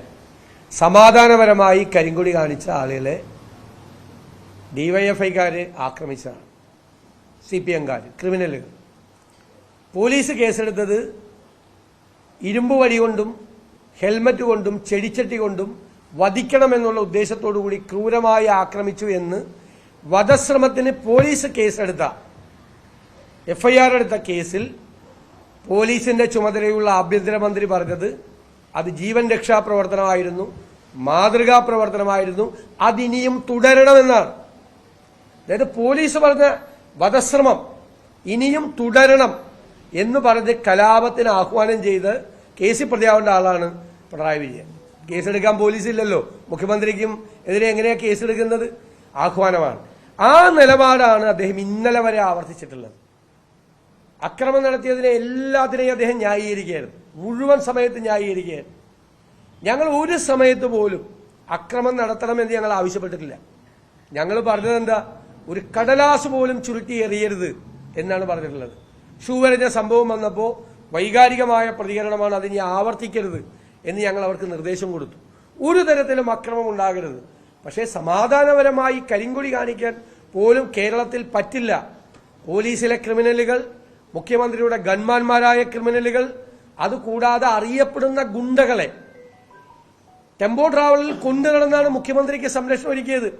സമാധാനപരമായി കരിങ്കൊടി കാണിച്ച ആളുകളെ ഡിവൈഎഫ്ഐക്കാരെ ആക്രമിച്ചതാണ്. CPMകാർ, ക്രിമിനലുകൾ. പോലീസ് കേസെടുത്തത് ഇരുമ്പ് വടി കൊണ്ടും ഹെൽമറ്റ് കൊണ്ടും ചെടിച്ചട്ടി കൊണ്ടും വധിക്കണമെന്നുള്ള ഉദ്ദേശത്തോടുകൂടി ക്രൂരമായി ആക്രമിച്ചു എന്ന് വധശ്രമത്തിന് പോലീസ് കേസെടുത്ത FIR എടുത്ത കേസിൽ പോലീസിന്റെ ചുമതലയുള്ള ആഭ്യന്തരമന്ത്രി പറഞ്ഞത് അത് ജീവൻ രക്ഷാ പ്രവർത്തനമായിരുന്നു, മാതൃകാ പ്രവർത്തനമായിരുന്നു, അതിനിയും തുടരണമെന്നാണ്. അതായത് പോലീസ് പറഞ്ഞ വധശ്രമം ഇനിയും തുടരണം എന്ന് പറഞ്ഞ് കലാപത്തിന് ആഹ്വാനം ചെയ്ത് കേസിൽ പ്രതിയാവേണ്ട ആളാണ് പിണറായി വിജയൻ. കേസെടുക്കാൻ പോലീസ് ഇല്ലല്ലോ. മുഖ്യമന്ത്രിക്കും എതിരെ എങ്ങനെയാ കേസെടുക്കുന്നത്? ആഹ്വാനമാണ്. ആ നിലപാടാണ് അദ്ദേഹം ഇന്നലെ വരെ ആവർത്തിച്ചിട്ടുള്ളത്. അക്രമം നടത്തിയതിനെ എല്ലാത്തിനെയും അദ്ദേഹം ന്യായീകരിക്കുകയായിരുന്നു, മുഴുവൻ സമയത്ത് ന്യായീകരിക്കുകയായിരുന്നു. ഞങ്ങൾ ഒരു സമയത്ത് പോലും അക്രമം നടത്തണമെന്ന് ഞങ്ങൾ ആവശ്യപ്പെട്ടിട്ടില്ല. ഞങ്ങൾ പറഞ്ഞത് എന്താ, ഒരു കടലാസ് പോലും ചുരുട്ടി എറിയരുത് എന്നാണ് പറഞ്ഞിട്ടുള്ളത്. ഷൂവരഞ്ഞ സംഭവം വന്നപ്പോൾ വൈകാരികമായ പ്രതികരണമാണ്, അത് ഇനി ആവർത്തിക്കരുത് എന്ന് ഞങ്ങൾ അവർക്ക് നിർദ്ദേശം കൊടുത്തു. ഒരു തരത്തിലും അക്രമം ഉണ്ടാകരുത്. പക്ഷേ സമാധാനപരമായി കരിങ്കൊടി കാണിക്കാൻ പോലും കേരളത്തിൽ പറ്റില്ല. പോലീസിലെ ക്രിമിനലുകൾ, മുഖ്യമന്ത്രിയുടെ ഗൺമാന്മാരായ ക്രിമിനലുകൾ, അതുകൂടാതെ അറിയപ്പെടുന്ന ഗുണ്ടകളെ ടെമ്പോ ട്രാവലിൽ കൊണ്ടുനടന്നാണ് മുഖ്യമന്ത്രിക്ക് സംരക്ഷണം ഒരുക്കിയത്.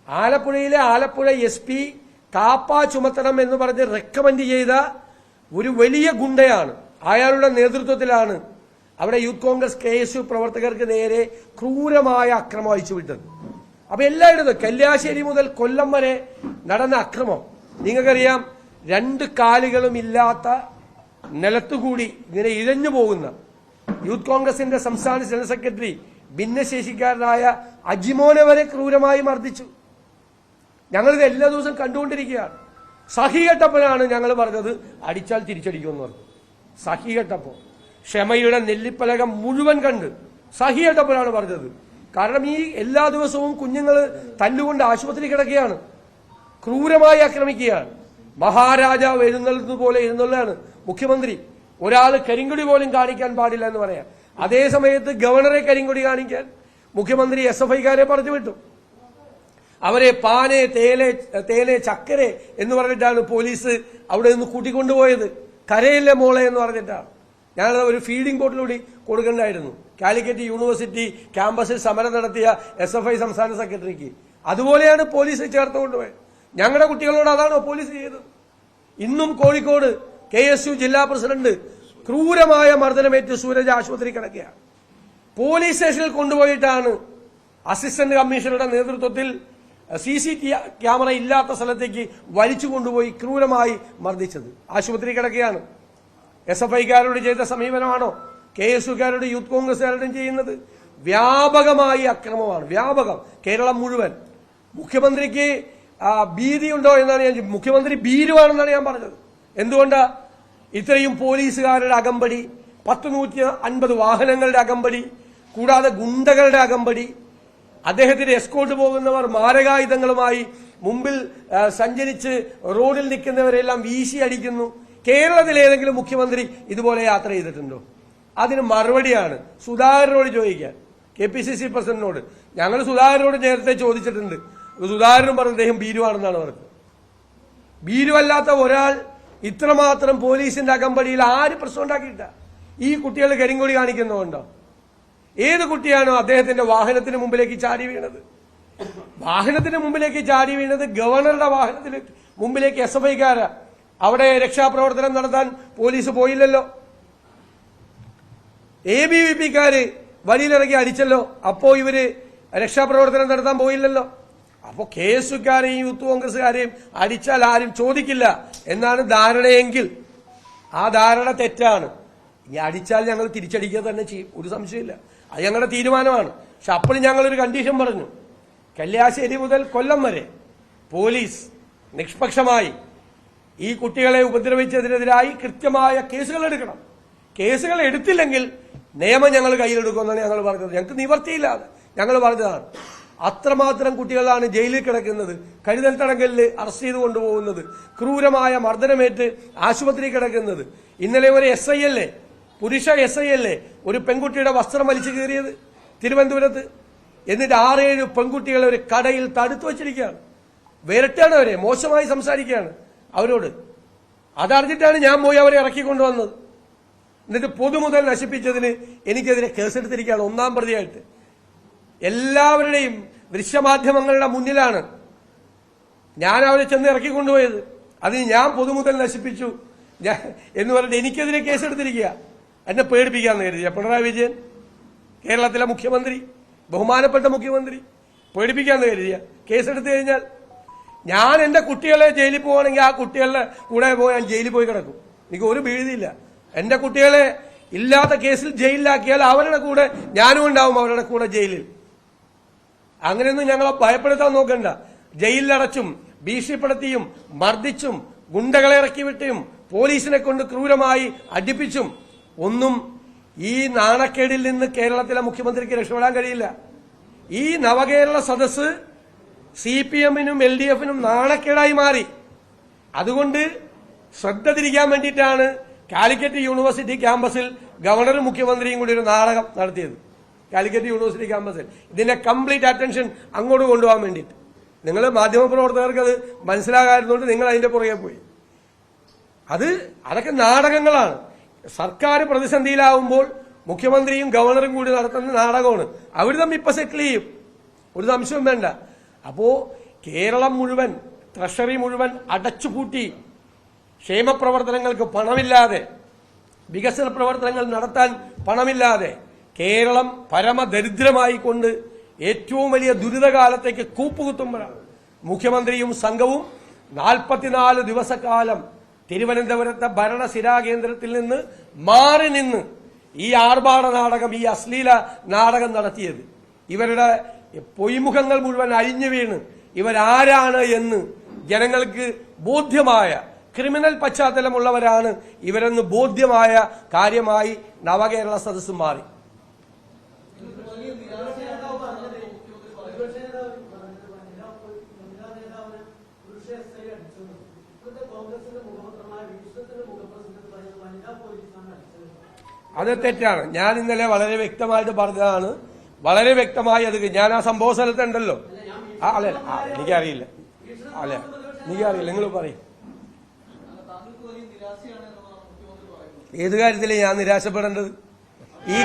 ആലപ്പുഴയിലെ ആലപ്പുഴ SP കാപ്പ ചുമത്തണം എന്ന് പറഞ്ഞ് റെക്കമെൻഡ് ചെയ്ത ഒരു വലിയ ഗുണ്ടയാണ്. അയാളുടെ നേതൃത്വത്തിലാണ് അവിടെ യൂത്ത് കോൺഗ്രസ് KSU പ്രവർത്തകർക്ക് നേരെ ക്രൂരമായ അക്രമം അയച്ചുവിട്ടത്. അപ്പൊ എല്ലായിടത്തും കല്യാശ്ശേരി മുതൽ കൊല്ലം വരെ നടന്ന അക്രമം നിങ്ങൾക്കറിയാം. 2 കാലുകളും ഇല്ലാത്ത നിലത്തുകൂടി ഇങ്ങനെ ഇഴഞ്ഞു പോകുന്ന യൂത്ത് കോൺഗ്രസിന്റെ സംസ്ഥാന ജനറൽ സെക്രട്ടറി ഭിന്നശേഷിക്കാരനായ അജിമോനെ വരെ ക്രൂരമായി മർദ്ദിച്ചു. ഞങ്ങളിത് എല്ലാ ദിവസവും കണ്ടുകൊണ്ടിരിക്കുകയാണ്. സഹികെട്ടപ്പനാണ് ഞങ്ങൾ പറഞ്ഞത് അടിച്ചാൽ തിരിച്ചടിക്കുമെന്ന് പറഞ്ഞു. സഹികെട്ടപ്പോ ക്ഷമയുടെ നെല്ലിപ്പലകം മുഴുവൻ കണ്ട് സഹികെട്ടപ്പനാണ് പറഞ്ഞത്. കാരണം ഈ എല്ലാ ദിവസവും കുഞ്ഞുങ്ങൾ തല്ലുകൊണ്ട് ആശുപത്രി കിടക്കുകയാണ്, ക്രൂരമായി ആക്രമിക്കുകയാണ്. മഹാരാജാവ് എഴുന്നള്ളുന്നത് പോലെ എഴുന്നള്ളാണ് മുഖ്യമന്ത്രി. ഒരാൾ കരിങ്കൊടി പോലും കാണിക്കാൻ പാടില്ല എന്ന് പറയാം. അതേ സമയത്ത് ഗവർണറെ കരിങ്കൊടി കാണിക്കാൻ മുഖ്യമന്ത്രി SFIക്കാരെ പറഞ്ഞു വിട്ടു. അവരെ പാനെ തേനെ ചക്കരെ എന്ന് പറഞ്ഞിട്ടാണ് പോലീസ് അവിടെ നിന്ന് കൂട്ടിക്കൊണ്ടുപോയത്. കരയിലെ മോളെ എന്ന് പറഞ്ഞിട്ടാണ്. ഞാനത് ഒരു ഫീഡിംഗ് ബോട്ടിലൂടെ കൊടുക്കണ്ടായിരുന്നു. കാലിക്കറ്റ് യൂണിവേഴ്സിറ്റി ക്യാമ്പസിൽ സമരം നടത്തിയ SFI സംസ്ഥാന സെക്രട്ടറിക്ക് അതുപോലെയാണ് പോലീസ് ചേർത്ത് കൊണ്ടുപോയത്. ഞങ്ങളുടെ കുട്ടികളോട് അതാണോ പോലീസ് ചെയ്തത്? ഇന്നും കോഴിക്കോട് KSU ജില്ലാ പ്രസിഡന്റ് ക്രൂരമായ മർദ്ദനമേറ്റ് സൂരജ് ആശുപത്രി കിടക്കുകയാണ്. പോലീസ് സ്റ്റേഷനിൽ കൊണ്ടുപോയിട്ടാണ് അസിസ്റ്റന്റ് കമ്മീഷണറുടെ നേതൃത്വത്തിൽ CCTV ക്യാമറ ഇല്ലാത്ത സ്ഥലത്തേക്ക് വലിച്ചു കൊണ്ടുപോയി ക്രൂരമായി മർദ്ദിച്ചത്. ആശുപത്രി കിടക്കുകയാണ്. SFIക്കാരോട് ചെയ്ത സമീപനമാണോ KSUക്കാരോട് യൂത്ത് കോൺഗ്രസുകാരോടും ചെയ്യുന്നത്? വ്യാപകമായി അക്രമമാണ്, വ്യാപകം, കേരളം മുഴുവൻ. മുഖ്യമന്ത്രിക്ക് ഭീതിയുണ്ടോ എന്നാണ് മുഖ്യമന്ത്രി ഭീരുവാണെന്നാണ് ഞാൻ പറഞ്ഞത്. എന്തുകൊണ്ടാ? ഇത്രയും പോലീസുകാരുടെ അകമ്പടി, 150 വാഹനങ്ങളുടെ അകമ്പടി, കൂടാതെ ഗുണ്ടകളുടെ അകമ്പടി, അദ്ദേഹത്തിന് എസ്കോർട്ട് പോകുന്നവർ മാരകായുധങ്ങളുമായി മുമ്പിൽ സഞ്ചരിച്ച് റോഡിൽ നിൽക്കുന്നവരെല്ലാം വീശി അടിക്കുന്നു. കേരളത്തിൽ ഏതെങ്കിലും മുഖ്യമന്ത്രി ഇതുപോലെ യാത്ര ചെയ്തിട്ടുണ്ടോ? അതിന് മറുപടിയാണ് സുധാകരനോട് ചോദിക്കാൻ, KPCC പ്രസിഡന്റിനോട്. ഞങ്ങൾ സുധാകരനോട് നേരത്തെ ചോദിച്ചിട്ടുണ്ട്. സുധാകരനും പറഞ്ഞ അദ്ദേഹം ഭീരുവാണെന്നാണ് പറഞ്ഞത്. ഭീരുവല്ലാത്ത ഒരാൾ ഇത്രമാത്രം പോലീസിന്റെ അകമ്പടിയിൽ ആര് പ്രശ്നം ഉണ്ടാക്കിയിട്ട? ഈ കുട്ടികൾ കരിങ്കൊടി കാണിക്കുന്നുണ്ടോ? ഏത് കുട്ടിയാണോ അദ്ദേഹത്തിന്റെ വാഹനത്തിന് മുമ്പിലേക്ക് ചാടി വീണത്? വാഹനത്തിന് മുമ്പിലേക്ക് ചാടി വീണത് ഗവർണറുടെ വാഹനത്തിന് മുമ്പിലേക്ക് SFIക്കാരാ. അവിടെ രക്ഷാപ്രവർത്തനം നടത്താൻ പോലീസ് പോയില്ലല്ലോ. ABVPക്കാര് വഴിയിലിറങ്ങി അടിച്ചല്ലോ. അപ്പോ ഇവര് രക്ഷാപ്രവർത്തനം നടത്താൻ പോയില്ലല്ലോ. അപ്പോ KSUക്കാരെയും യൂത്ത് കോൺഗ്രസുകാരെയും അടിച്ചാൽ ആരും ചോദിക്കില്ല എന്നാണ് ധാരണയെങ്കിൽ ആ ധാരണ തെറ്റാണ്. ഇനി അടിച്ചാൽ ഞങ്ങൾ തിരിച്ചടിക്കുക തന്നെ ചെയ്യും, ഒരു സംശയമില്ല. അത് ഞങ്ങളുടെ തീരുമാനമാണ്. പക്ഷെ അപ്പോഴും ഞങ്ങളൊരു കണ്ടീഷൻ പറഞ്ഞു. കല്യാശ്ശേരി മുതൽ കൊല്ലം വരെ പോലീസ് നിഷ്പക്ഷമായി ഈ കുട്ടികളെ ഉപദ്രവിച്ചതിനെതിരായി കൃത്യമായ കേസുകൾ എടുക്കണം. കേസുകൾ എടുത്തില്ലെങ്കിൽ നിയമം ഞങ്ങൾ കയ്യിലെടുക്കുമെന്നാണ് ഞങ്ങൾ പറഞ്ഞത്. ഞങ്ങൾക്ക് നിവർത്തിയില്ലാതെ ഞങ്ങൾ പറഞ്ഞതാണ്. അത്രമാത്രം കുട്ടികളാണ് ജയിലിൽ കിടക്കുന്നത്, കരുതൽ തടങ്കലിൽ അറസ്റ്റ് ചെയ്ത് കൊണ്ടുപോകുന്നത്, ക്രൂരമായ മർദ്ദനമേറ്റ് ആശുപത്രി കിടക്കുന്നത്. ഇന്നലെ ഒരു SI അല്ലേ, പുരുഷ SI അല്ലേ ഒരു പെൺകുട്ടിയുടെ വസ്ത്രം വലിച്ചു കീറിയത് തിരുവനന്തപുരത്ത്. എന്നിട്ട് 6-7 പെൺകുട്ടികളെ ഒരു കടയിൽ തടുത്തു വച്ചിരിക്കുകയാണ്. വിരട്ടാണ് അവരെ, മോശമായി സംസാരിക്കുകയാണ് അവരോട്. അതറിഞ്ഞിട്ടാണ് ഞാൻ പോയി അവരെ ഇറക്കിക്കൊണ്ടുവന്നത്. എന്നിട്ട് പൊതുമുതൽ നശിപ്പിച്ചതിന് എനിക്കെതിരെ കേസെടുത്തിരിക്കുകയാണ് 1-ാം പ്രതിയായിട്ട്. എല്ലാവരുടെയും ദൃശ്യമാധ്യമങ്ങളുടെ മുന്നിലാണ് ഞാൻ അവരെ ചെന്ന് ഇറക്കിക്കൊണ്ടുപോയത്. അതിന് ഞാൻ പൊതുമുതൽ നശിപ്പിച്ചു എന്ന് പറഞ്ഞിട്ട് എനിക്കെതിരെ കേസെടുത്തിരിക്കുക. എന്നെ പേടിപ്പിക്കാന്ന് കരുതിയ പിണറായി വിജയൻ, കേരളത്തിലെ മുഖ്യമന്ത്രി, ബഹുമാനപ്പെട്ട മുഖ്യമന്ത്രി, പേടിപ്പിക്കാന്ന് കരുതിയ കേസെടുത്തു കഴിഞ്ഞാൽ ഞാൻ എന്റെ കുട്ടികളെ ജയിലിൽ പോവാണെങ്കിൽ ആ കുട്ടികളുടെ കൂടെ പോയി ഞാൻ ജയിലിൽ പോയി കിടക്കും. എനിക്ക് ഒരു ഭീതിയില്ല. എന്റെ കുട്ടികളെ ഇല്ലാത്ത കേസിൽ ജയിലിലാക്കിയാൽ അവരുടെ കൂടെ ഞാനും ഉണ്ടാവും, അവരുടെ കൂടെ ജയിലിൽ. അങ്ങനെയൊന്നും ഞങ്ങളെ ഭയപ്പെടുത്താൻ നോക്കണ്ട. ജയിലിലടച്ചും ഭീഷണിപ്പെടുത്തിയും മർദ്ദിച്ചും ഗുണ്ടകളെ ഇറക്കി വിട്ടും പോലീസിനെ കൊണ്ട് ക്രൂരമായി അടിപ്പിച്ചും ഒന്നും ഈ നാണക്കേടിൽ നിന്ന് കേരളത്തിലെ മുഖ്യമന്ത്രിക്ക് രക്ഷപ്പെടാൻ കഴിയില്ല. ഈ നവകേരള സദസ്സ് CPM-നും LDF-നും നാണക്കേടായി മാറി. അതുകൊണ്ട് ശ്രദ്ധ തിരിക്കാൻ വേണ്ടിയിട്ടാണ് കാലിക്കറ്റ് യൂണിവേഴ്സിറ്റി ക്യാമ്പസിൽ ഗവർണറും മുഖ്യമന്ത്രിയും കൂടി ഒരു നാടകം നടത്തിയത്. കാലിക്കറ്റ് യൂണിവേഴ്സിറ്റി ക്യാമ്പസിൽ ഇതിന്റെ കംപ്ലീറ്റ് അറ്റൻഷൻ അങ്ങോട്ട് കൊണ്ടുപോകാൻ വേണ്ടിയിട്ട്. നിങ്ങൾ മാധ്യമപ്രവർത്തകർക്ക് അത് മനസ്സിലാകായിരുന്നുകൊണ്ട് നിങ്ങൾ അതിന്റെ പുറകെ പോയി. അതൊക്കെ നാടകങ്ങളാണ്. സർക്കാർ പ്രതിസന്ധിയിലാവുമ്പോൾ മുഖ്യമന്ത്രിയും ഗവർണറും കൂടി നടത്തുന്ന നാടകമാണ്. അവർ തമ്മിൽ ഇപ്പൊ സെറ്റിൽ ചെയ്യും, ഒരു സംശയവും വേണ്ട. അപ്പോ കേരളം മുഴുവൻ, ട്രഷറി മുഴുവൻ അടച്ചുപൂട്ടി ക്ഷേമപ്രവർത്തനങ്ങൾക്ക് പണമില്ലാതെ, വികസന പ്രവർത്തനങ്ങൾ നടത്താൻ പണമില്ലാതെ കേരളം പരമദരിദ്രമായി കൊണ്ട് ഏറ്റവും വലിയ ദുരിതകാലത്തേക്ക് കൂപ്പുകുത്തുമ്പോഴാണ് മുഖ്യമന്ത്രിയും സംഘവും 44 ദിവസക്കാലം തിരുവനന്തപുരത്തെ ഭരണസിരാകേന്ദ്രത്തിൽ നിന്ന് മാറി നിന്ന് ഈ ആർഭാട നാടകം, ഈ അശ്ലീല നാടകം നടത്തിയത്. ഇവരുടെ പൊയ്മുഖങ്ങൾ മുഴുവൻ അഴിഞ്ഞു വീണ് ഇവരാരാണ് എന്ന് ജനങ്ങൾക്ക് ബോധ്യമായ, ക്രിമിനൽ പശ്ചാത്തലമുള്ളവരാണ് ഇവരെന്ന് ബോധ്യമായ കാര്യമായി നവകേരള സദസ്സ് മാറി. അത് തെറ്റാണ്. ഞാൻ ഇന്നലെ വളരെ വ്യക്തമായിട്ട് പറഞ്ഞതാണ്. വളരെ വ്യക്തമായി അത് ഞാൻ ആ സംഭവ സ്ഥലത്തുണ്ടല്ലോ. അല്ല, എനിക്കറിയില്ല. നിങ്ങൾ പറയും. ഏത് കാര്യത്തില് ഞാൻ നിരാശപ്പെടേണ്ടത്? ഈ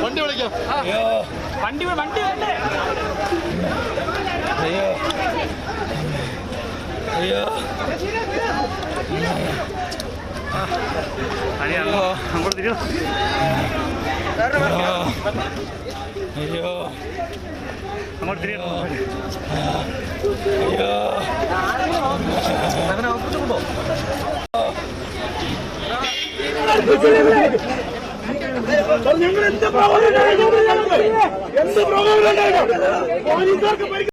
വണ്ടി വിളിക്കാം. വണ്ടി വേണ്ടേ? അയ്യോ അയ്യോ അങ്ങോട്ട് തിരിയോ. അയ്യോ അങ്ങോട്ട് തിരിയോ. അയ്യോ ഞങ്ങൾ എന്ത് പ്രോഗ്രാം